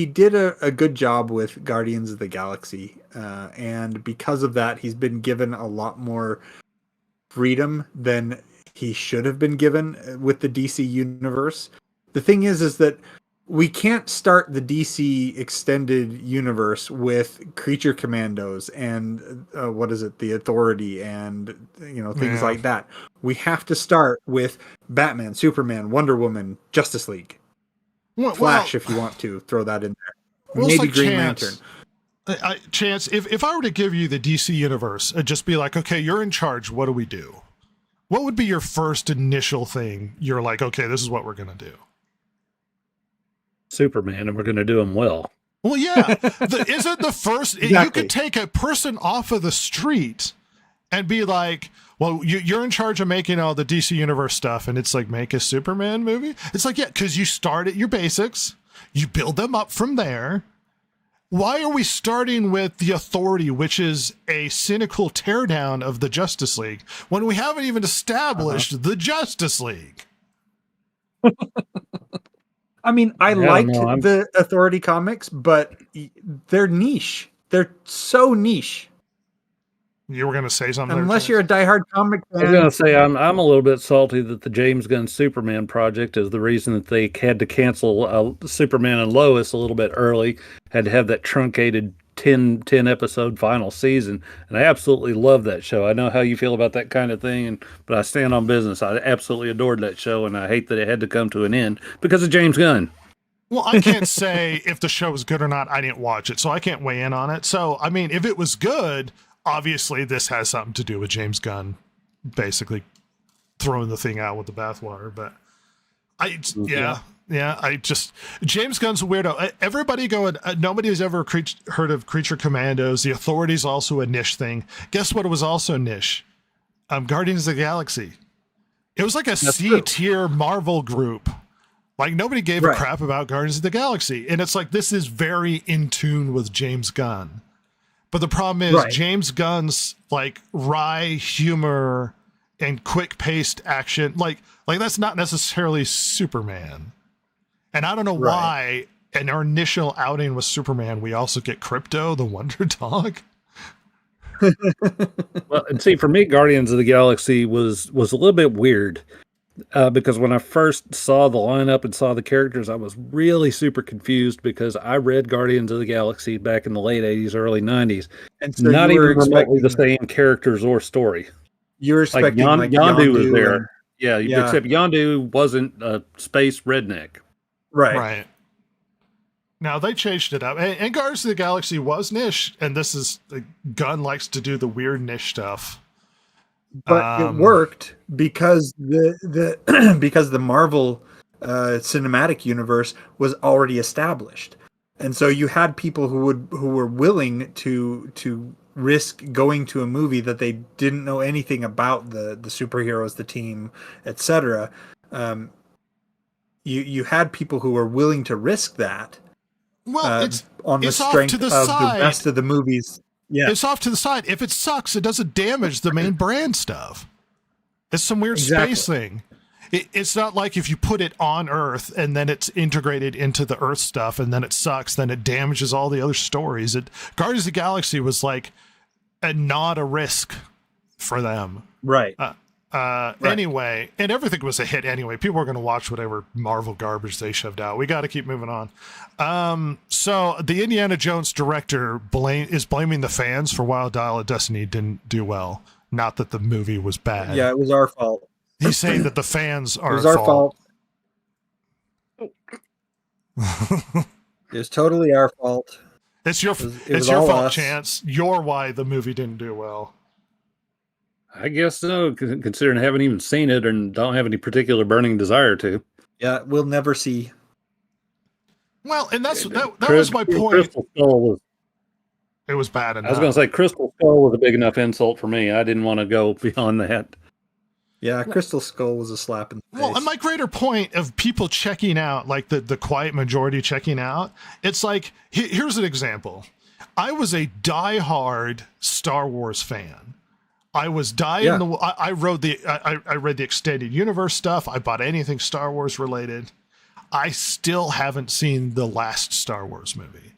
did a good job with Guardians of the Galaxy, and because of that, he's been given a lot more freedom than he should have been given with the DC universe. The thing is that we can't start the DC extended universe with Creature Commandos and the Authority and things like that. We have to start with Batman, Superman, Wonder Woman, Justice League, Flash, if you want to throw that in there. Maybe Green Lantern. Chance, if I were to give you the DC universe and just be like, okay, you're in charge, what do we do? What would be your first initial thing? You're like, okay, this is what we're gonna do. Superman, and we're going to do him well. Well, yeah. Isn't the first... Exactly. You could take a person off of the street and be like, well, you're in charge of making all the DC Universe stuff, and it's like, make a Superman movie? It's like, yeah, because you start at your basics, you build them up from there. Why are we starting with the Authority, which is a cynical teardown of the Justice League, when we haven't even established the Justice League? I mean, I liked the Authority comics, but they're niche. They're so niche. You were going to say something? Unless you're a diehard comic fan. I was going to say, I'm a little bit salty that the James Gunn Superman project is the reason that they had to cancel Superman and Lois a little bit early, had to have that truncated 10 episode final season. And I absolutely love that show. I know how you feel about that kind of thing, but I stand on business. I absolutely adored that show, and I hate that it had to come to an end because of James Gunn. Well, I can't say if the show was good or not. I didn't watch it, so I can't weigh in on it. So, I mean, if it was good, obviously this has something to do with James Gunn basically throwing the thing out with the bathwater. But James Gunn's a weirdo. Everybody going, nobody has ever heard of Creature Commandos. The Authority's also a niche thing. Guess what? It was also niche. Guardians of the Galaxy. It was like a C-tier Marvel group. Like nobody gave a crap about Guardians of the Galaxy. And it's like, this is very in tune with James Gunn. But the problem is James Gunn's like wry humor and quick paced action. Like that's not necessarily Superman. And I don't know why in our initial outing with Superman, we also get Crypto, the Wonder Dog. Well, and see, for me, Guardians of the Galaxy was a little bit weird because when I first saw the lineup and saw the characters, I was really super confused because I read Guardians of the Galaxy back in the late 80s, early 90s. And so not even remotely the same characters or story. You were expecting like Yondu was there. Except Yondu wasn't a space redneck. Right. Now they changed it up, and Guardians of the Galaxy was niche, and this is Gunn likes to do the weird niche stuff. But it worked because the because the Marvel cinematic universe was already established, and so you had people who were willing to risk going to a movie that they didn't know anything about the superheroes, the team, etc. You had people who were willing to risk that Well, on the it's off strength to the of side. the rest of the movies. Yeah, It's off to the side. If it sucks, it doesn't damage the main brand stuff. It's some weird space thing. It's not like if you put it on Earth and then it's integrated into the Earth stuff and then it sucks, then it damages all the other stories. Guardians of the Galaxy was like not a risk for them. Right. Anyway, and everything was a hit anyway. People were going to watch whatever Marvel garbage they shoved out. We got to keep moving on. So the Indiana Jones director is blaming the fans for Wild Dial of Destiny didn't do well. Not that the movie was bad. Yeah, it was our fault. He's saying that the fans are It was our fault. fault. It was totally our fault. It's your was your all fault, us. Chance. You're why the movie didn't do well. I guess so, considering I haven't even seen it and don't have any particular burning desire to. yeah, we'll never see. Well, and that was my point. Crystal Skull was, It was bad enough. I was going to say Crystal Skull was a big enough insult for me. I didn't want to go beyond that. Yeah, Crystal Skull was a slap in the face. Well, and my greater point of people checking out, like the quiet majority checking out, it's like, here's an example. I was a diehard Star Wars fan. I was dying. Yeah. I read the extended universe stuff. I bought anything Star Wars related. I still haven't seen the last Star Wars movie.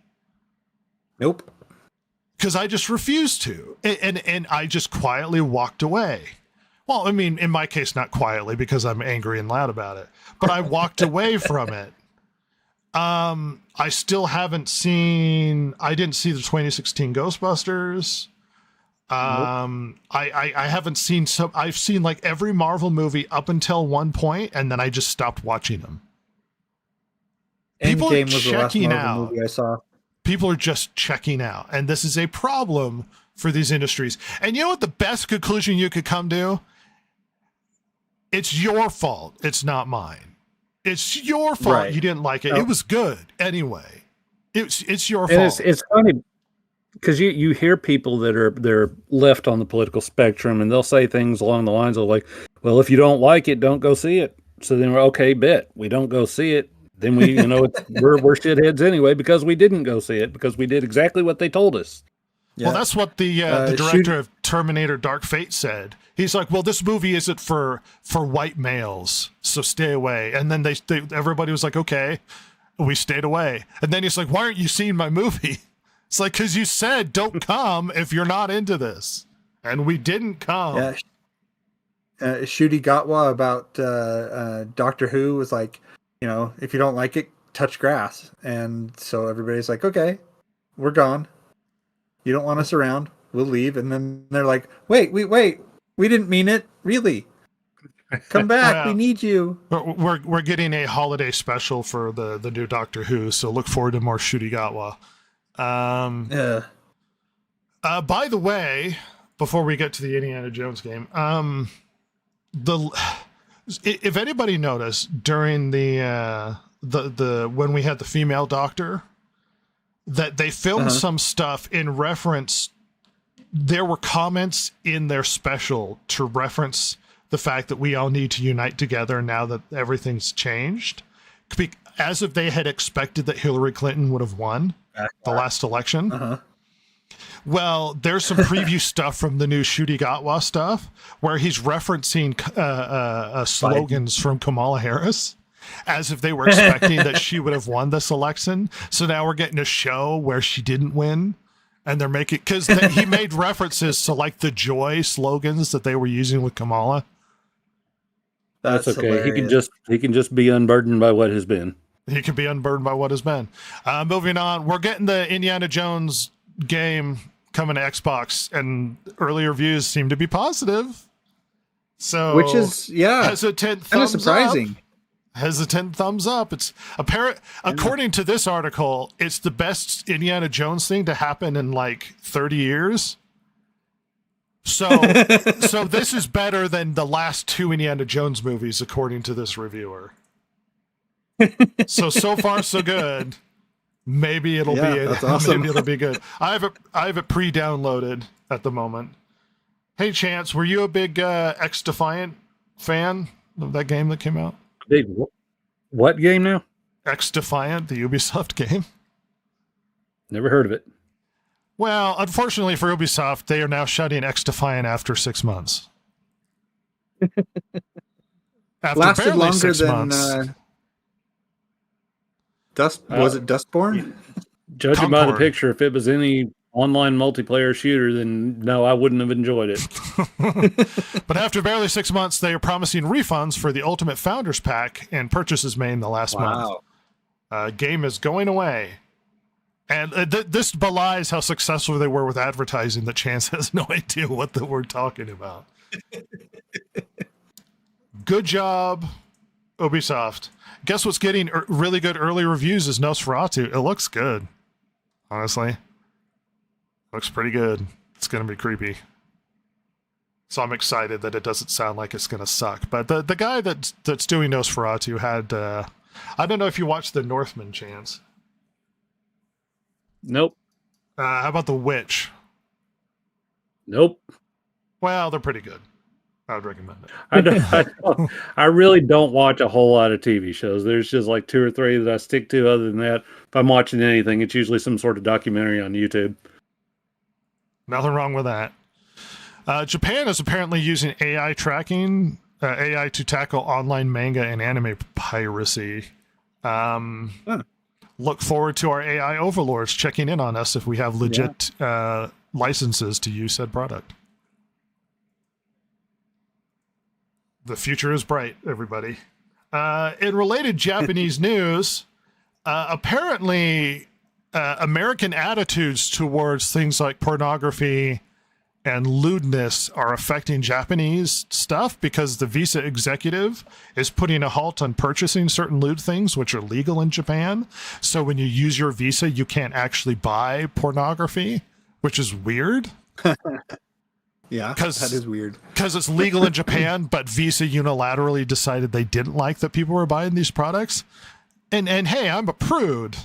Nope. Because I just refused to. And I just quietly walked away. Well, I mean, in my case, not quietly because I'm angry and loud about it, but I walked away from it. I still haven't seen, I didn't see the 2016 Ghostbusters. I haven't seen I've seen like every Marvel movie up until one point, and then I just stopped watching them. People are Endgame was the last checking Marvel out. movie I saw. People are just checking out. And this is a problem for these industries. And you know what the best conclusion you could come to? It's your fault. It's not mine. It's your fault. Right. You didn't like it. No. It was good anyway. It's your And fault. it's funny because you hear people that they're left on the political spectrum, and they'll say things along the lines of like, "Well, if you don't like it, don't go see it." So then we're okay. Bet we don't go see it. Then we, we're shitheads anyway because we didn't go see it because we did exactly what they told us. Well, that's what the director of Terminator Dark Fate said. He's like, well, this movie isn't for white males, so stay away. And then everybody was like, okay, we stayed away. And then he's like, why aren't you seeing my movie? It's like, because you said don't come if you're not into this. And we didn't come. Yeah. Shuti Gatwa about Doctor Who was like, if you don't like it, touch grass. And so everybody's like, okay, we're gone. You don't want us around. We'll leave. And then they're like, wait. We didn't mean it. Really? Come back. We need you. We're getting a holiday special for the new Doctor Who, so look forward to more Shuti Gatwa. By the way, before we get to the Indiana Jones game, if anybody noticed during the when we had the female doctor, that they filmed some stuff in reference. There were comments in their special to reference the fact that we all need to unite together now that everything's changed, as if they had expected that Hillary Clinton would have won the last election. Well, there's some preview stuff from the new Shuti Gatwa stuff where he's referencing slogans from Kamala Harris as if they were expecting that she would have won this election. So now we're getting a show where she didn't win. And they're making, because he made references to like the joy slogans that they were using with Kamala. That's okay. Hilarious. He can just be unburdened by what has been. He can be unburdened by what has been. Moving on, we're getting the Indiana Jones game coming to Xbox, and early reviews seem to be positive. So, Which is, hesitant kind of thumbs surprising. up. Hesitant thumbs up. It's apparent, according to this article, it's the best Indiana Jones thing to happen in like 30 years. So this is better than the last two Indiana Jones movies, according to this reviewer. So far so good. Maybe it'll be that's awesome. Maybe it'll be good. I have it pre-downloaded at the moment. Hey, Chance, were you a big X-Defiant fan of that game that came out? Big what game now? X-Defiant, the Ubisoft game. Never heard of it. Well, unfortunately for Ubisoft, they are now shutting X-Defiant after 6 months. After Lasted barely longer 6 than months. Was it Dustborn? Judging by the Concord. picture, if it was any online multiplayer shooter, then no, I wouldn't have enjoyed it. But after barely 6 months, they are promising refunds for the Ultimate Founders Pack and purchases made in the last month. Game is going away. And this belies how successful they were with advertising that Chance has no idea what we're talking about. Good job, Ubisoft. Guess what's getting really good early reviews is Nosferatu. It looks good, honestly. Looks pretty good. It's going to be creepy. So I'm excited that it doesn't sound like it's going to suck. But the guy that's doing Nosferatu had... I don't know if you watched The Northman, Chance. Nope. How about The Witch? Nope. Well, they're pretty good. I would recommend it. I really don't watch a whole lot of TV shows. There's just like 2 or 3 that I stick to. Other than that, if I'm watching anything, it's usually some sort of documentary on YouTube. Nothing wrong with that. Japan is apparently using AI tracking, AI to tackle online manga and anime piracy. Look forward to our AI overlords checking in on us if we have legit licenses to use said product. The future is bright, everybody. In related Japanese news, apparently American attitudes towards things like pornography and lewdness are affecting Japanese stuff because the Visa executive is putting a halt on purchasing certain lewd things, which are legal in Japan. So when you use your Visa, you can't actually buy pornography, which is weird. Yeah, that is weird. Because it's legal in Japan, but Visa unilaterally decided they didn't like that people were buying these products. And hey, I'm a prude,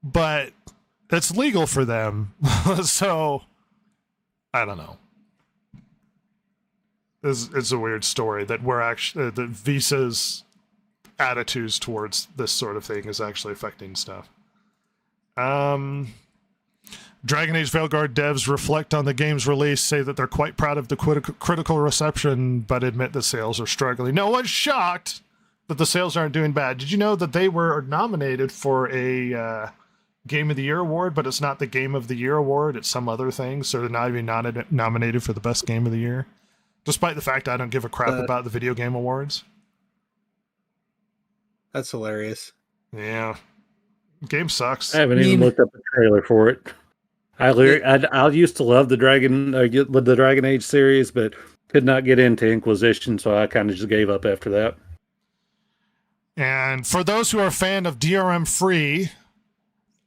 but it's legal for them. So, I don't know. It's a weird story that we're actually, that Visa's attitudes towards this sort of thing is actually affecting stuff. Dragon Age Veilguard devs reflect on the game's release, say that they're quite proud of the critical reception, but admit that sales are struggling. No one's shocked that the sales aren't doing bad. Did you know that they were nominated for a Game of the Year award, but it's not the Game of the Year award, it's some other thing, so they're not even nominated for the best Game of the Year? Despite the fact I don't give a crap about the video game awards. That's hilarious. Yeah. Game sucks. I haven't even looked up a trailer for it. I used to love the Dragon Age series, but could not get into Inquisition, so I kind of just gave up after that. And for those who are a fan of DRM free,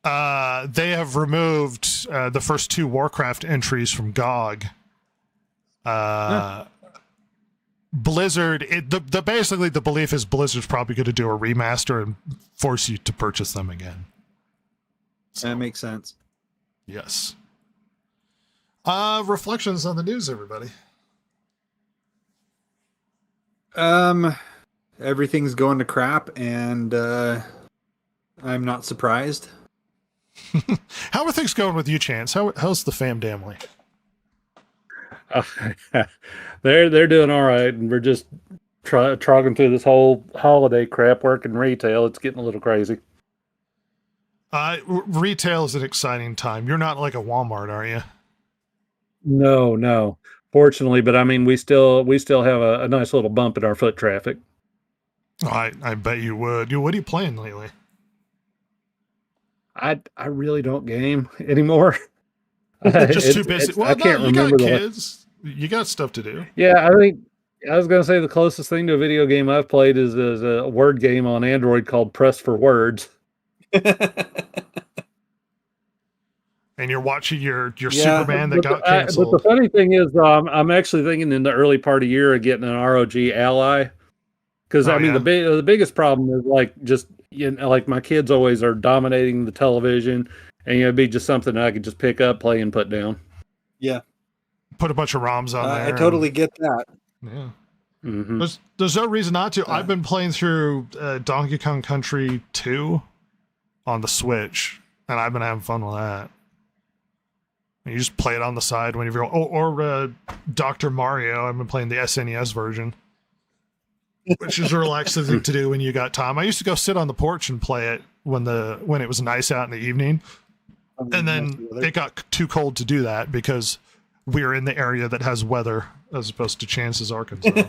they have removed the first 2 Warcraft entries from GOG. Blizzard, basically the belief is Blizzard's probably going to do a remaster and force you to purchase them again. So, that makes sense. Yes. Reflections on the news, everybody. Everything's going to crap, and I'm not surprised. How are things going with you, Chance? How's the fam family? They're doing all right, and we're just trogging through this whole holiday crap. Working retail, it's getting a little crazy. Retail is an exciting time. You're not like a Walmart, are you? No. Fortunately, but I mean, we still have a nice little bump in our foot traffic. I bet you would. What are you playing lately? I really don't game anymore. Just too busy. Well, I can't remember. You got kids. You got stuff to do. Yeah, I think I was going to say the closest thing to a video game I've played is a word game on Android called Press for Words. And you're watching your Superman that got canceled. But the funny thing is, I'm actually thinking in the early part of the year of getting an ROG Ally. Because the biggest problem is like my kids always are dominating the television, and it'd be just something I could just pick up, play, and put down. Yeah, put a bunch of ROMs on there. I totally get that. Yeah, mm-hmm. There's no reason not to. I've been playing through Donkey Kong Country 2 on the Switch, and I've been having fun with that. You just play it on the side whenever you're, or Dr. Mario. I've been playing the SNES version, which is a relaxing thing to do when you got time. I used to go sit on the porch and play it when it was nice out in the evening, and then it got too cold to do that because we're in the area that has weather as opposed to Chance's Arkansas.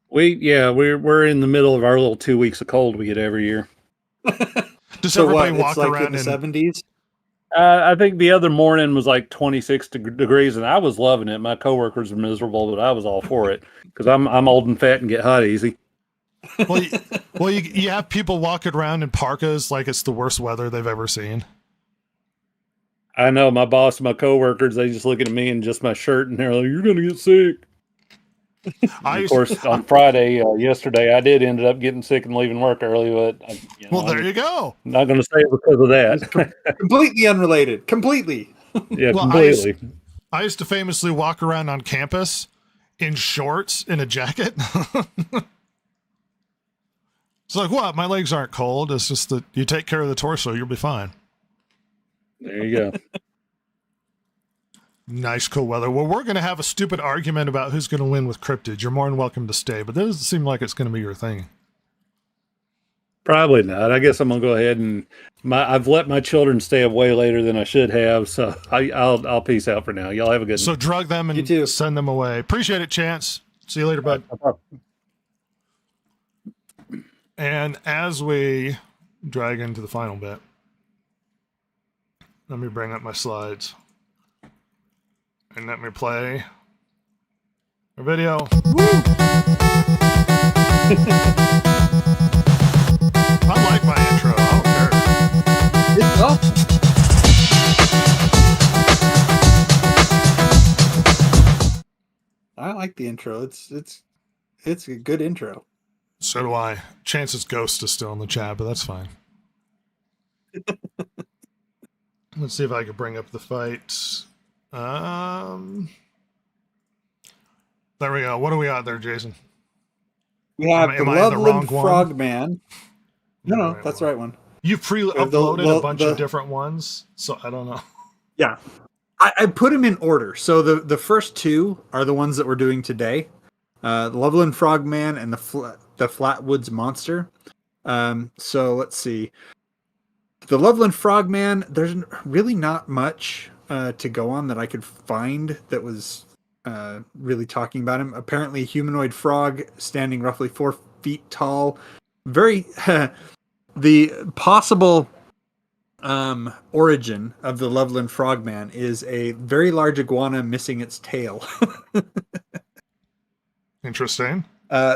We're in the middle of our little 2 weeks of cold we get every year. Does everybody walk like around in the 70s? I think the other morning was like 26 degrees, and I was loving it. My coworkers were miserable, but I was all for it because I'm old and fat and get hot easy. Well, you have people walking around in parkas like it's the worst weather they've ever seen. I know my boss and my coworkers, they just look at me and just my shirt, and they're like, "You're gonna get sick." Of course, on Friday, yesterday, I did ended up getting sick and leaving work early, but there you go. I'm not going to say it because of that. Completely unrelated. Completely. Yeah, completely. I used to famously walk around on campus in shorts in a jacket. It's like, what? My legs aren't cold. It's just that you take care of the torso, you'll be fine. There you go. Nice, cool weather. Well, we're going to have a stupid argument about who's going to win with cryptid. You're more than welcome to stay, but that doesn't seem like it's going to be your thing. Probably not. I guess I'm going to go ahead and I've let my children stay up way later than I should have, so I'll peace out for now. Y'all have a good one. So drug them and send them away. Appreciate it, Chance. See you later, bud. And as we drag into the final bit, let me bring up my slides. And let me play a video. I like my intro. I don't care. It's awesome. I like the intro. It's a good intro. So do I. Chance's ghost is still in the chat, but that's fine. Let's see if I can bring up the fight. There we go. What do we got there, Jason? We have the Loveland Frogman. No, that's the right one. You uploaded a bunch of different ones, so I don't know. Yeah. I put them in order. So the first two are the ones that we're doing today. The Loveland Frogman and the Flatwoods Monster. So let's see. The Loveland Frogman, there's really not much to go on that I could find that was really talking about him. Apparently, a humanoid frog standing roughly 4 feet tall. Very the possible origin of the Loveland Frogman is a very large iguana missing its tail. Interesting.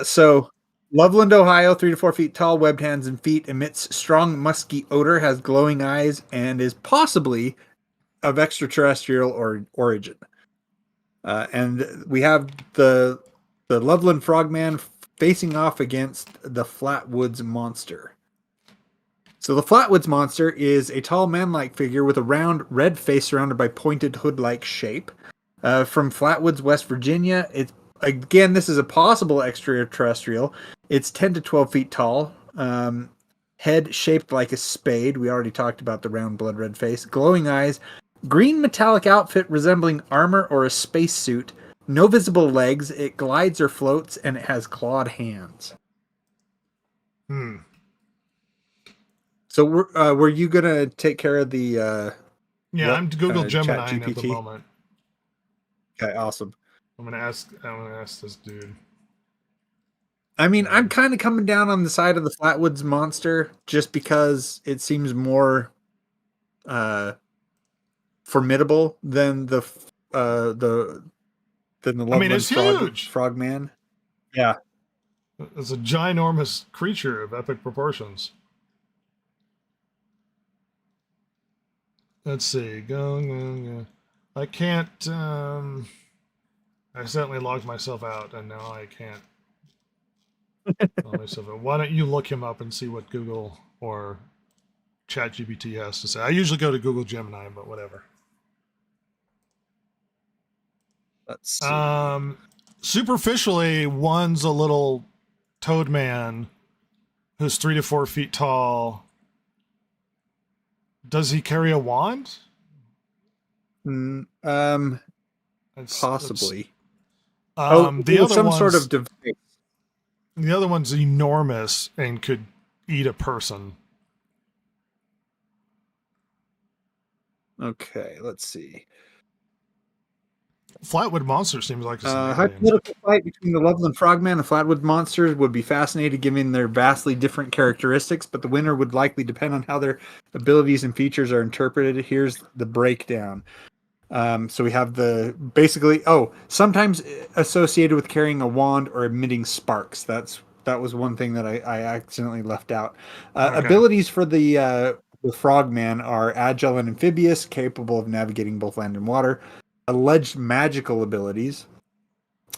So Loveland, Ohio, 3 to 4 feet tall, webbed hands and feet, emits strong musky odor, has glowing eyes, and is possibly of extraterrestrial origin. And we have the Loveland Frogman facing off against the Flatwoods Monster. So the Flatwoods Monster is a tall man-like figure with a round red face surrounded by pointed hood-like shape. From Flatwoods, West Virginia. Again, this is a possible extraterrestrial. It's 10 to 12 feet tall. Head shaped like a spade. We already talked about the round blood red face. Glowing eyes. Green metallic outfit resembling armor or a spacesuit. No visible legs. It glides or floats, and it has clawed hands. So were you going to take care of the... I'm Google Gemini at the moment. Okay, awesome. I'm gonna ask this dude. I mean, I'm kind of coming down on the side of the Flatwoods Monster just because it seems more formidable than the Loveland it's huge. Frogman. Yeah, it's a ginormous creature of epic proportions. Let's see. Go. I can't. I accidentally logged myself out, and now I can't. Why don't you look him up and see what Google or ChatGPT has to say? I usually go to Google Gemini, but whatever. Let's see. Superficially, one's a little toad man who's 3 to 4 feet tall Does he carry a wand? Possibly. The other some one's, sort of device. the other one's enormous and could eat a person. Okay, let's see. Flatwood Monster seems like it's an alien. Hypothetical fight between the Loveland Frogman and Flatwood Monsters would be fascinating given their vastly different characteristics, but the winner would likely depend on how their abilities and features are interpreted. Here's the breakdown. So we have sometimes associated with carrying a wand or emitting sparks. That was one thing that I accidentally left out. Okay. Abilities for the Frogman are agile and amphibious, capable of navigating both land and water. Alleged magical abilities: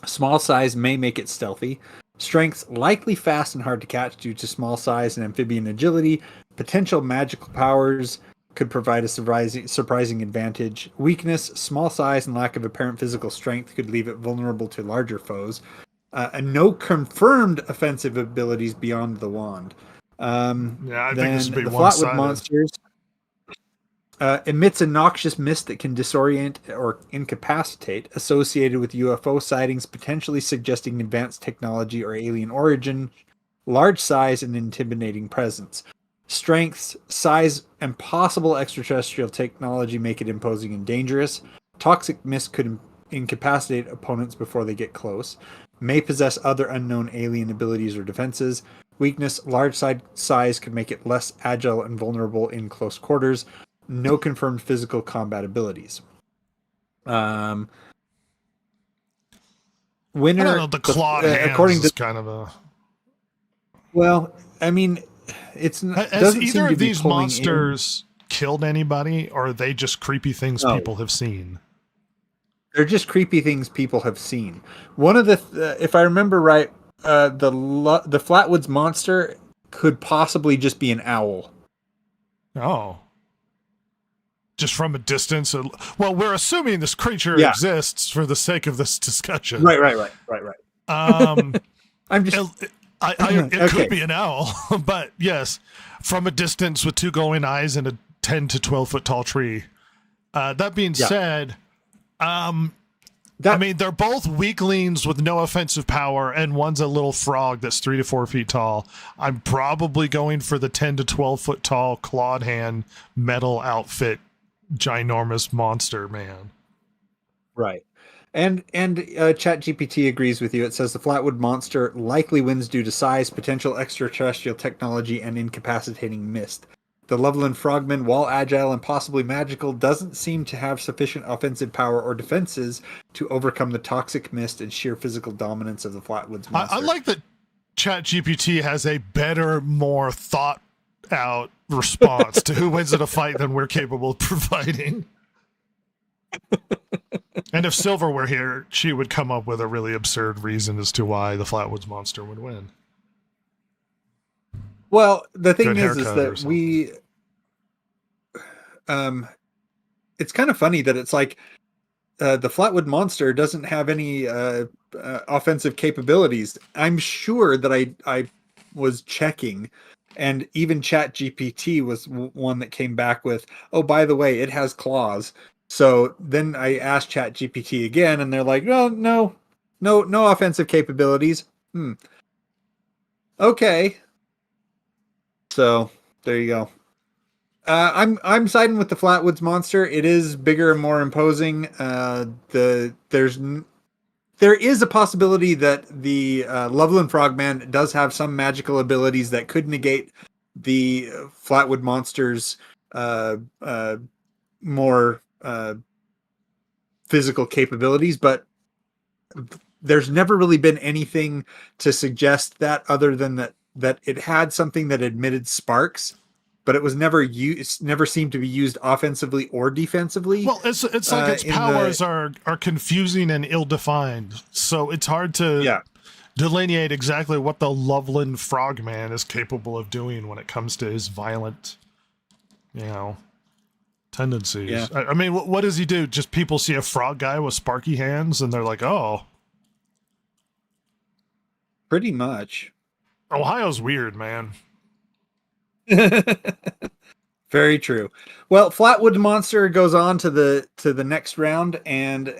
small size may make it stealthy. Strength, likely fast and hard to catch due to small size and amphibian agility. Potential magical powers could provide a surprising advantage. Weakness, small size and lack of apparent physical strength could leave it vulnerable to larger foes. And no confirmed offensive abilities beyond the wand. I think this would be the one-sided. Flatwood Monsters emits a noxious mist that can disorient or incapacitate, associated with UFO sightings, potentially suggesting advanced technology or alien origin. Large size and intimidating presence. Strengths, size, and possible extraterrestrial technology make it imposing and dangerous. Toxic mist could incapacitate opponents before they get close. May possess other unknown alien abilities or defenses. Weakness, large size could make it less agile and vulnerable in close quarters. No confirmed physical combat abilities. I Winner. don't know, the clawed hands according to is kind of a... Well, I mean, Has doesn't either seem to of be these pulling monsters killed anybody, or are they just creepy things No. people have seen? They're just creepy things people have seen. One of the, if I remember right, the Flatwoods Monster could possibly just be an owl. Oh. Just from a distance? Well, we're assuming this creature Yeah. exists for the sake of this discussion. Right. I'm just... It Okay. could be an owl, but yes, from a distance with two glowing eyes and a 10 to 12 foot tall tree. That being said, I mean, they're both weaklings with no offensive power, and one's a little frog that's 3 to 4 feet tall. I'm probably going for the 10 to 12 foot tall clawed hand metal outfit ginormous monster man. Right. And ChatGPT agrees with you. It says the Flatwood Monster likely wins due to size, potential extraterrestrial technology, and incapacitating mist. The Loveland Frogman, while agile and possibly magical, doesn't seem to have sufficient offensive power or defenses to overcome the toxic mist and sheer physical dominance of the Flatwoods Monster. I like that ChatGPT has a better, more thought out response to who wins in a fight than we're capable of providing. And if Silver were here, she would come up with a really absurd reason as to why the Flatwoods Monster would win. Well, the thing Good is haircut or that we, it's kind of funny that it's like the Flatwood Monster doesn't have any offensive capabilities. I'm sure that I was checking, and even ChatGPT was one that came back with, oh, by the way, it has claws. So then I asked ChatGPT again, and they're like, "Well, no offensive capabilities." Okay. So there you go. I'm siding with the Flatwoods Monster. It is bigger and more imposing. There is a possibility that the Loveland Frogman does have some magical abilities that could negate the Flatwood Monster's more physical capabilities, but there's never really been anything to suggest that other than that it had something that emitted sparks, but it was never used, never seemed to be used offensively or defensively. Well, it's like its powers are confusing and ill-defined, so it's hard to delineate exactly what the Loveland Frogman is capable of doing when it comes to his violent, tendencies. Yeah. I mean, what does he do? Just people see a frog guy with sparky hands and they're like, oh. Pretty much. Ohio's weird, man. Very true. Well, Flatwoods Monster goes on to the next round, and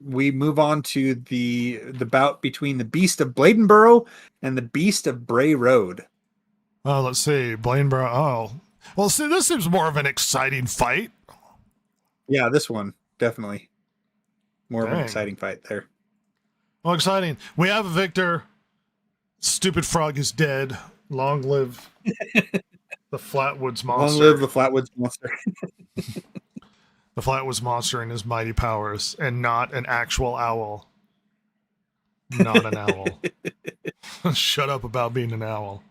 we move on to the bout between the Beast of Bladenborough and the Beast of Bray Road. Oh, let's see. Bladenborough. Oh, well, see, this seems more of an exciting fight. Yeah, this one definitely more of an Dang. exciting fight there. Well, exciting. We have a victor. Stupid frog is dead. Long live the Flatwoods Monster. Long live the Flatwoods Monster. The Flatwoods Monster and his mighty powers, and not an actual owl. Not an owl. Shut up about being an owl.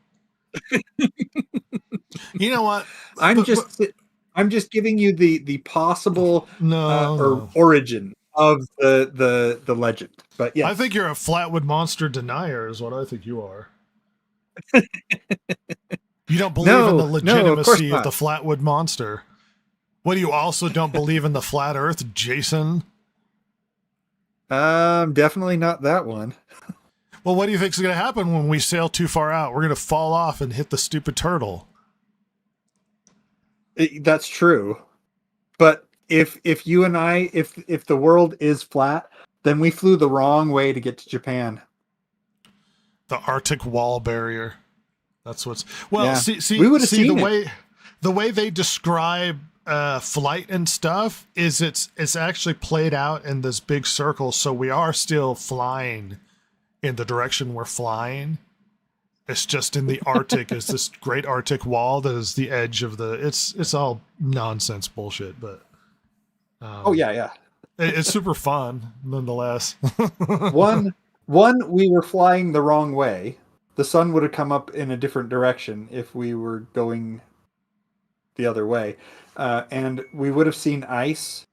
You know what? I'm just giving you the possible no. origin of the legend. But yeah, I think you're a Flatwood Monster denier, is what I think you are. You don't believe in the legitimacy of the Flatwood Monster. What, do you also don't believe in the flat Earth, Jason? Definitely not that one. Well, what do you think is going to happen when we sail too far out? We're going to fall off and hit the stupid turtle. That's true. But if you and I, if the world is flat, then we flew the wrong way to get to Japan. The Arctic wall barrier. That's what's well. Yeah. See, we would have seen the way they describe flight and stuff is it's actually played out in this big circle, so we are still flying in the direction we're flying. It's just in the Arctic is this great Arctic wall that is the edge of the. It's all nonsense bullshit, but it's super fun nonetheless. One, we were flying the wrong way. The sun would have come up in a different direction if we were going the other way. And we would have seen ice.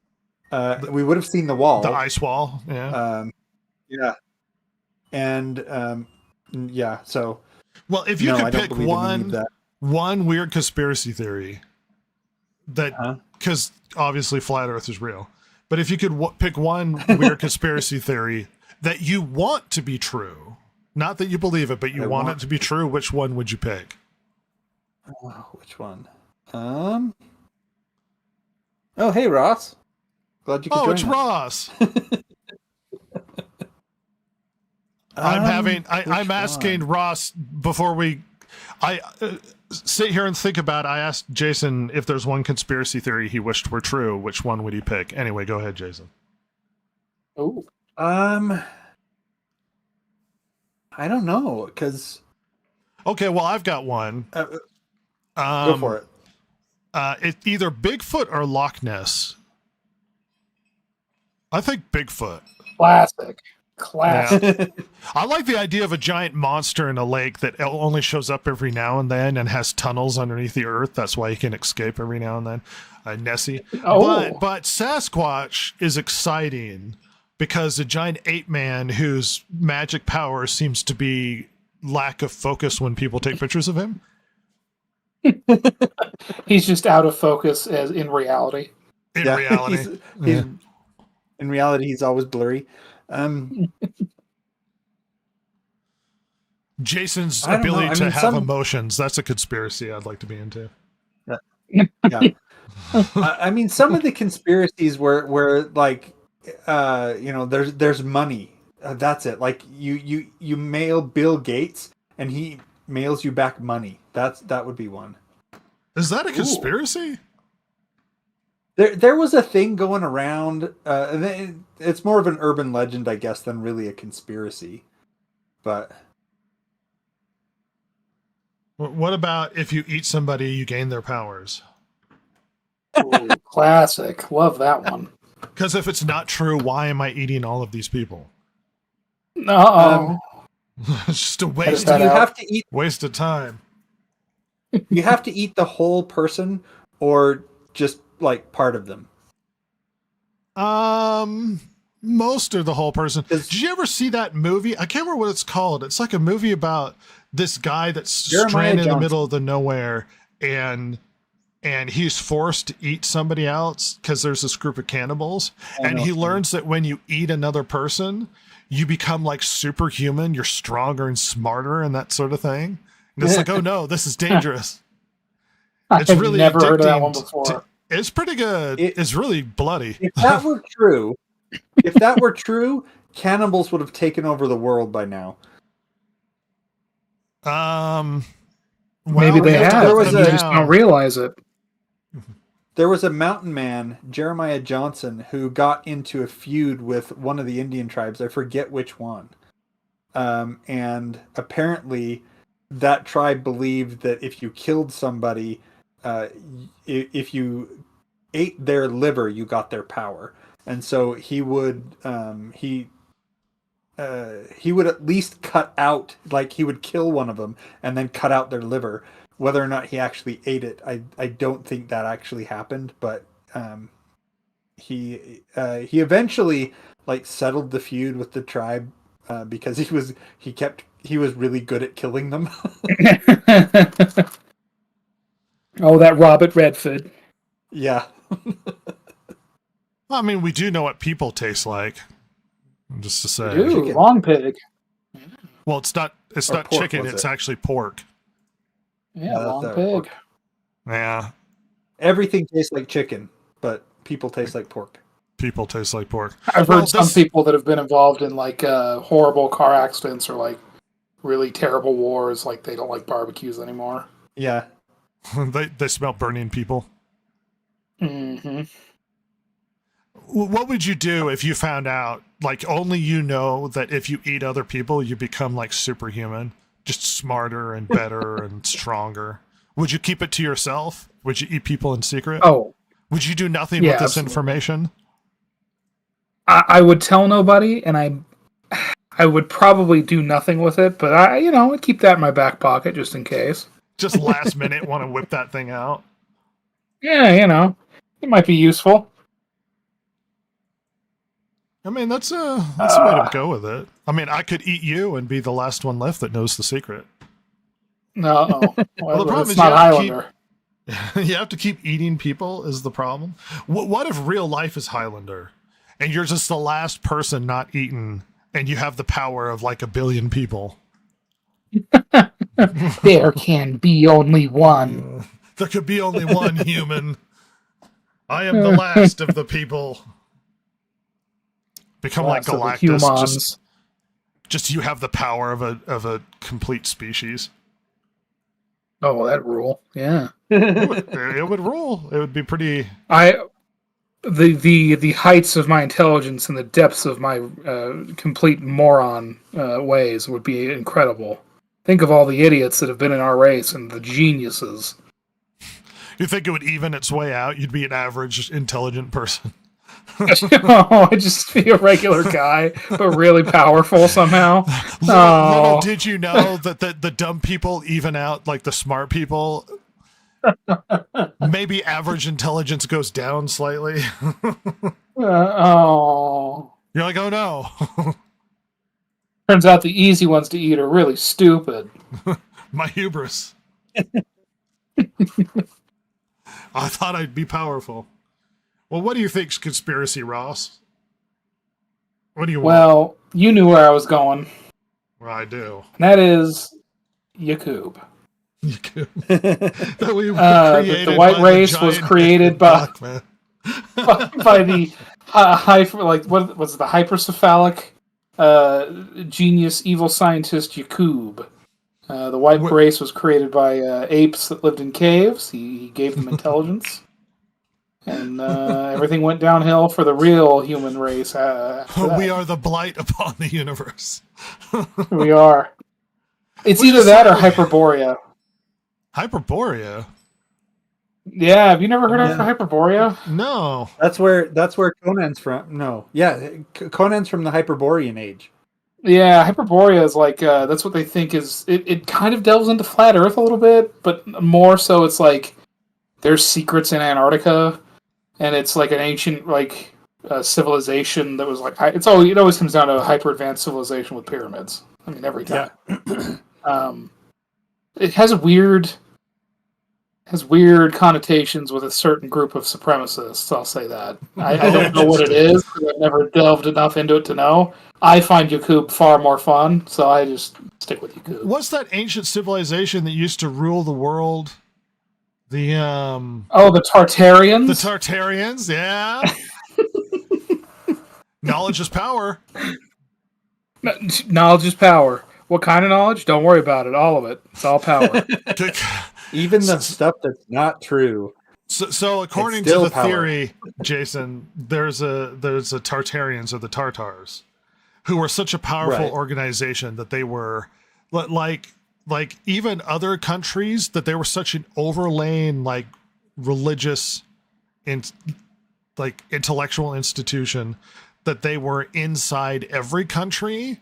We would have seen the wall. The ice wall, yeah. And so... Well, if you could pick one weird conspiracy theory that... Because obviously flat Earth is real. But if you could pick one weird conspiracy theory that you want to be true, not that you believe it, but you want it to be true, which one would you pick? Which one? Oh, hey, Ross. Glad you could join it's us. Ross. I'm asking Ross before I sit here and think about it. I asked Jason if there's one conspiracy theory he wished were true, which one would he pick? Anyway, go ahead, Jason. Oh, I don't know, because... Okay, well, I've got one. Go for it. It's either Bigfoot or Loch Ness. I think Bigfoot. Classic. Yeah. I like the idea of a giant monster in a lake that only shows up every now and then and has tunnels underneath the earth. That's why you can escape every now and then. Nessie. Oh. But Sasquatch is exciting because a giant ape man whose magic power seems to be lack of focus when people take pictures of him. He's just out of focus as in reality. In reality. In reality, he's always blurry. Jason's ability to have emotions, that's a conspiracy I'd like to be into. Yeah. I mean, some of the conspiracies where like, there's money. That's it. Like you mail Bill Gates and he mails you back money. That would be one. Is that a conspiracy? There was a thing going around. It's more of an urban legend, I guess, than really a conspiracy. But what about if you eat somebody, you gain their powers? Ooh, classic. Love that one. Because if it's not true, why am I eating all of these people? No. It's just a waste. Waste of time. You have to eat the whole person, or just like part of them. Most of the whole person. Did you ever see that movie? I can't remember what it's called. It's like a movie about this guy that's stranded in the middle of the nowhere, and he's forced to eat somebody else because there's this group of cannibals, and he learns that when you eat another person, you become like superhuman. You're stronger and smarter and that sort of thing. And it's like, oh no, this is dangerous. It's I've really never heard of that one addicting before. It's pretty good. It's really bloody. If that were true, cannibals would have taken over the world by now. Maybe they have. There was and you just don't realize it. There was a mountain man, Jeremiah Johnson, who got into a feud with one of the Indian tribes. I forget which one. And apparently that tribe believed that if you killed somebody, if you ate their liver, you got their power. And so he would at least cut out, like he would kill one of them and then cut out their liver. Whether or not he actually ate it, I don't think that actually happened. But he eventually like settled the feud with the tribe because he was really good at killing them. Oh, that Robert Redford. Yeah. I mean, we do know what people taste like. Just to say, Ooh, long pig. well, it's not pork, chicken; was it's it? actually pork. Yeah, long that pig. pork. Yeah, Everything tastes like chicken, but people taste like pork. people taste like pork. I've Well, heard some people that have been involved in like horrible car accidents or like really terrible wars, like they don't like barbecues anymore. Yeah. they smell burning people. Mm-hmm. What would you do if you found out, like, only you know that if you eat other people, you become like superhuman, just smarter and better and stronger? Would you keep it to yourself? Would you eat people in secret? Oh, Would you do nothing yeah, with this absolutely. information? I would tell nobody, and I would probably do nothing with it, but I'd keep that in my back pocket just in case. Just last minute want to whip that thing out? Yeah, it might be useful. I mean, that's a way to go with it. I mean, I could eat you and be the last one left that knows the secret. No, Well, the problem it's is not you have to keep- Highlander. You have to keep eating people is the problem. What if real life is Highlander and you're just the last person not eaten and you have the power of like 1 billion people? There can be only one. There could be only one human. I am the last of the people. Become like Last of the Galactus. humans. Just you have the power of a complete species. Oh, that rule. Yeah. It would rule. It would be pretty. The heights of my intelligence and the depths of my complete moron ways would be incredible. Think of all the idiots that have been in our race and the geniuses. You think it would even its way out? You'd be an average intelligent person. Oh, I'd just be a regular guy, but really powerful somehow. Little did you know that the dumb people even out like the smart people. Maybe average intelligence goes down slightly. Oh. You're like, oh no. Turns out the easy ones to eat are really stupid. My hubris. I thought I'd be powerful. Well, what do you think's conspiracy, Ross? What do you want? Well, you knew where I was going. Well, I do. And that is Yakub. That we were The white race was created by the what was it, the hypercephalic genius evil scientist Yakub. The white race was created by apes that lived in caves. He gave them intelligence. And everything went downhill for the real human race. We are the blight upon the universe. We are. It's Which either is that or like- Hyperborea. Hyperborea? Yeah, have you never heard of Hyperborea? No. That's where Conan's from. No. Yeah, Conan's from the Hyperborean age. Yeah, Hyperborea is like, that's what they think is, it kind of delves into Flat Earth a little bit, but more so it's like, there's secrets in Antarctica, and it's like an ancient, like, civilization that was like, it always comes down to a hyper-advanced civilization with pyramids. I mean, every time. It has a weird has weird connotations with a certain group of supremacists. I'll say that. I don't know what it is because I've never delved enough into it to know. I find Yakub far more fun, so I just stick with Yakub. What's that ancient civilization that used to rule the world? The the Tartarians. The Tartarians, yeah. Knowledge is power. Knowledge is power. What kind of knowledge? Don't worry about it. All of it. It's all power. Even the stuff that's not true. So according to the theory, Jason, there's a Tartarians or the Tartars, who were such a powerful organization that they were like even other countries, that they were such an overlain like religious and like intellectual institution that they were inside every country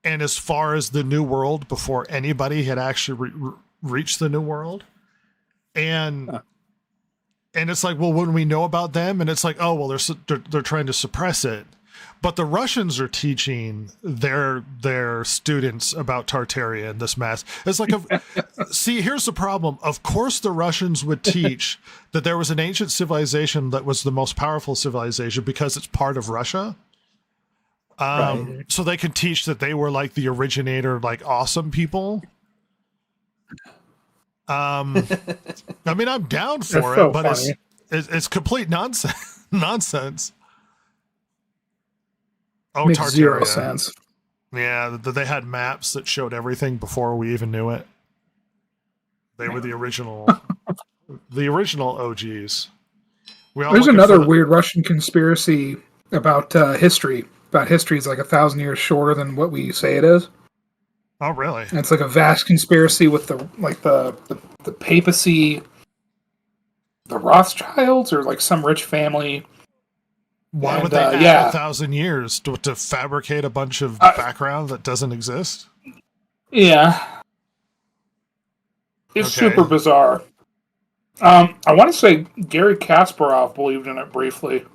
and as far as the New World before anybody had actually reached the New World. And it's like, well, when we know about them, and it's like, oh, well, they're trying to suppress it. But the Russians are teaching their students about Tartaria and this mass. It's like, see, here's the problem. Of course, the Russians would teach that there was an ancient civilization that was the most powerful civilization because it's part of Russia. So they can teach that they were like the originator, like awesome people. I mean, I'm down for it, but it's complete nonsense. Nonsense. Oh, Makes Tartaria. zero sense. Yeah, they had maps that showed everything before we even knew it. They were the original OGs. There's another weird Russian conspiracy about history. About history is like 1,000 years shorter than what we say it is. Oh, really? And it's like a vast conspiracy with the papacy, the Rothschilds, or like some rich family. Why would they add 1,000 years to fabricate a bunch of background that doesn't exist? Yeah. It's super bizarre. I want to say Gary Kasparov believed in it briefly.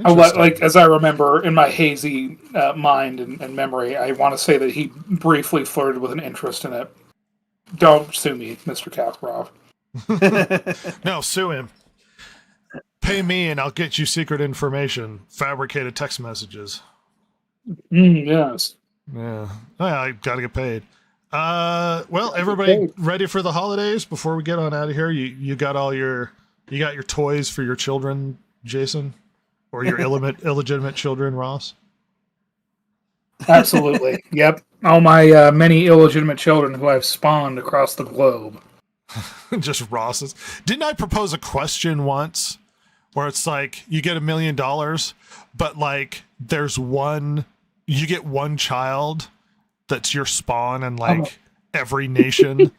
As I remember in my hazy mind and memory, I want to say that he briefly flirted with an interest in it. Don't sue me, Mr. Kasparov. No, sue him. Pay me and I'll get you secret information. Fabricated text messages. Yes. Yeah. I gotta get paid. Well, everybody ready for the holidays before we get on out of here? You got your toys for your children, Jason? Or your illegitimate children, Ross? Absolutely. Yep. All my many illegitimate children who I've spawned across the globe. Just Ross's. Didn't I propose a question once where it's like you get $1 million, but like you get one child that's your spawn in like every nation?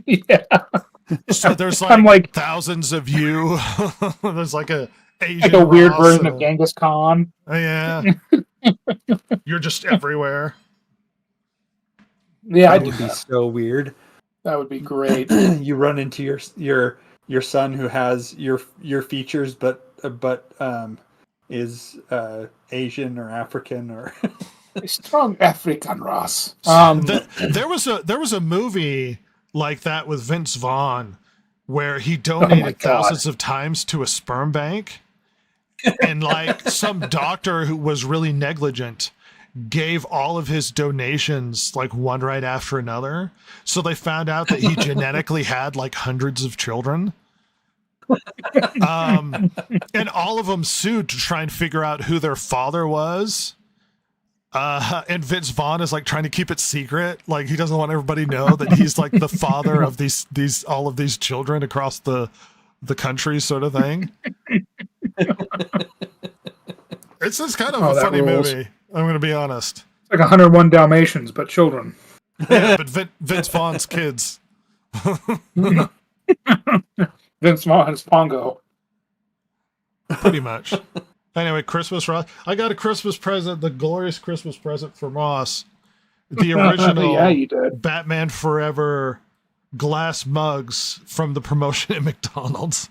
Yeah. So there's like thousands of you. There's like a Asian like a weird Ross version of Genghis Khan. Yeah. You're just everywhere. Yeah, that would be so weird. That would be great. You run into your son who has your features, but is Asian or African or a strong African Ross. There was a movie like that with Vince Vaughn where he donated thousands of times to a sperm bank, and like some doctor who was really negligent gave all of his donations like one right after another. So they found out that he genetically had like hundreds of children. And all of them sued to try and figure out who their father was. And Vince Vaughn is like trying to keep it secret. Like he doesn't want everybody to know that he's like the father of all of these children across the country, sort of thing. It's just kind of a funny movie. I'm going to be honest. It's like 101 Dalmatians, but children. Yeah, but Vince Vaughn's kids. Vince Vaughn is Pongo. Pretty much. Anyway, Christmas, Ross. I got a Christmas present, the glorious Christmas present from Ross. The original yeah, you did. Batman Forever glass mugs from the promotion at McDonald's.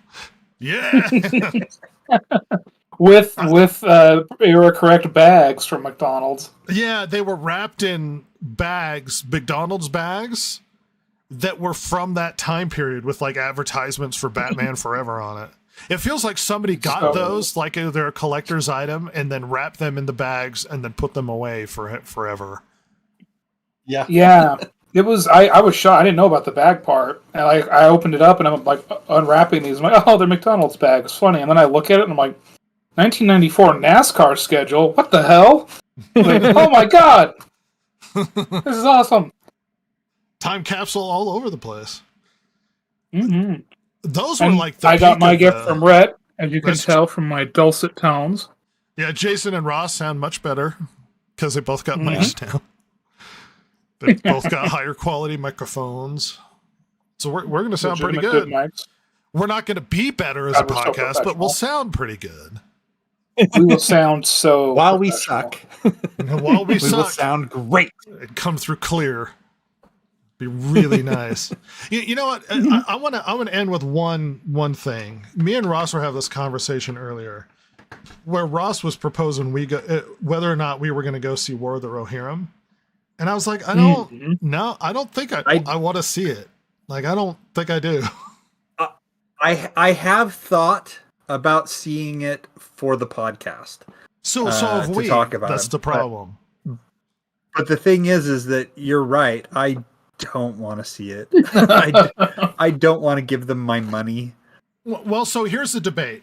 Yeah. with era correct bags from McDonald's. Yeah, they were wrapped in bags, McDonald's bags that were from that time period with like advertisements for Batman Forever on it. It feels like somebody got those, like they're a collector's item, and then wrapped them in the bags and then put them away for forever. Yeah. Yeah. It was. I was shocked. I didn't know about the bag part. And I opened it up and I'm like unwrapping these. I'm like, oh, they're McDonald's bags. Funny. And then I look at it and I'm like, 1994 NASCAR schedule. What the hell? Like, oh my god, this is awesome. Time capsule all over the place. Mm-hmm. Those were and like the I got my gift from Rhett, as you can tell from my dulcet tones. Yeah, Jason and Ross sound much better because they both got mics now. They both got higher quality microphones. So we're going to sound pretty good. We're not going to be better as a podcast, but we'll sound pretty good. We will sound so while we suck. While we suck, will sound great. It come through clear. Be really nice. You know what? I want to end with one thing. Me and Ross were having this conversation earlier, where Ross was proposing we go whether or not we were going to go see War of the Rohirrim, and I was like, I don't think I want to see it. Like, I don't think I do. I have thought about seeing it for the podcast. So have we. Talk about That's the problem. But the thing is that you're right. I don't want to see it. I don't want to give them my money. Well, so here's the debate.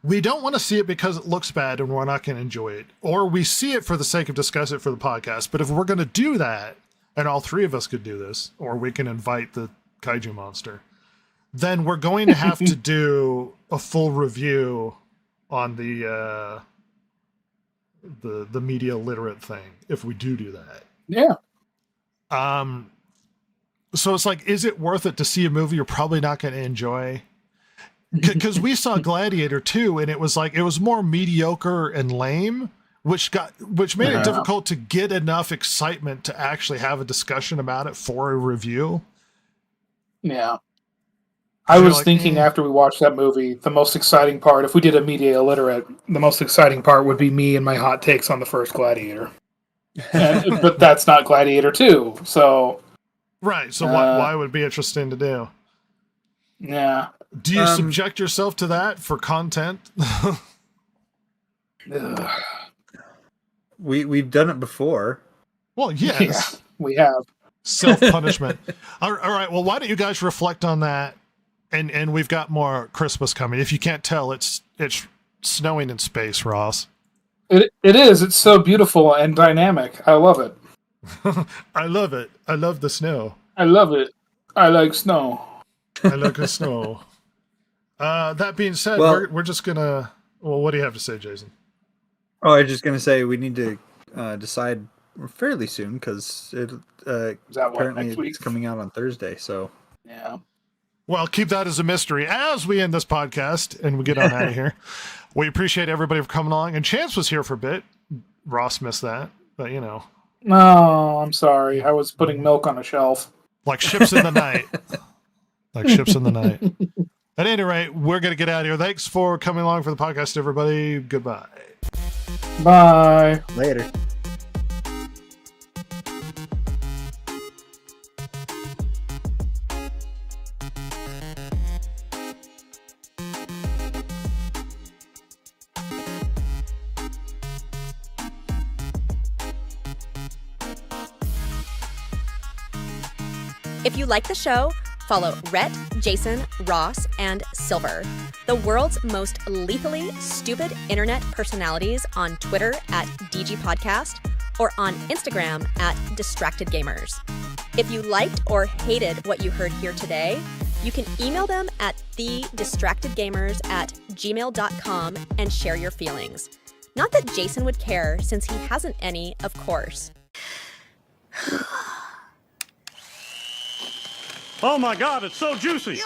We don't want to see it because it looks bad and we're not going to enjoy it. Or we see it for the sake of discussing it for the podcast. But if we're going to do that, and all three of us could do this, or we can invite the kaiju monster, then we're going to have to do a full review on the media literate thing if we do that. Yeah. So it's like, is it worth it to see a movie you're probably not going to enjoy? Because we saw Gladiator 2 and it was like, it was more mediocre and lame, which made it difficult to get enough excitement to actually have a discussion about it for a review. Yeah. I was thinking after we watched that movie, the most exciting part, if we did a media illiterate, the most exciting part would be me and my hot takes on the first Gladiator. But that's not Gladiator 2, so... Right, so why would it be interesting to do? Yeah. Do you subject yourself to that for content? We've done it before. Well, yes. Yeah, we have. Self-punishment. All right, well, why don't you guys reflect on that? And we've got more Christmas coming. If you can't tell, it's snowing in space, Ross. It is. It's so beautiful and dynamic. I love it. I love it. I love the snow. I love it. I like snow. I like the snow. That being said, we're just gonna. Well, what do you have to say, Jason? Oh, I was just gonna say we need to decide fairly soon because it apparently it's coming out on Thursday. So yeah. Well, keep that as a mystery as we end this podcast and we get on out of here. We appreciate everybody for coming along. And Chance was here for a bit. Ross missed that, but you know. No, I'm sorry. I was putting milk on a shelf. Like ships in the night. Like ships in the night. At any rate, we're going to get out of here. Thanks for coming along for the podcast, everybody. Goodbye. Bye. Later. If you like the show, follow Rhett, Jason, Ross, and Silver, the world's most lethally stupid internet personalities, on Twitter at DG Podcast or on Instagram at Distracted Gamers. If you liked or hated what you heard here today, you can email them at thedistractedgamers@gmail.com and share your feelings. Not that Jason would care, since he hasn't any, of course. Oh my God, it's so juicy.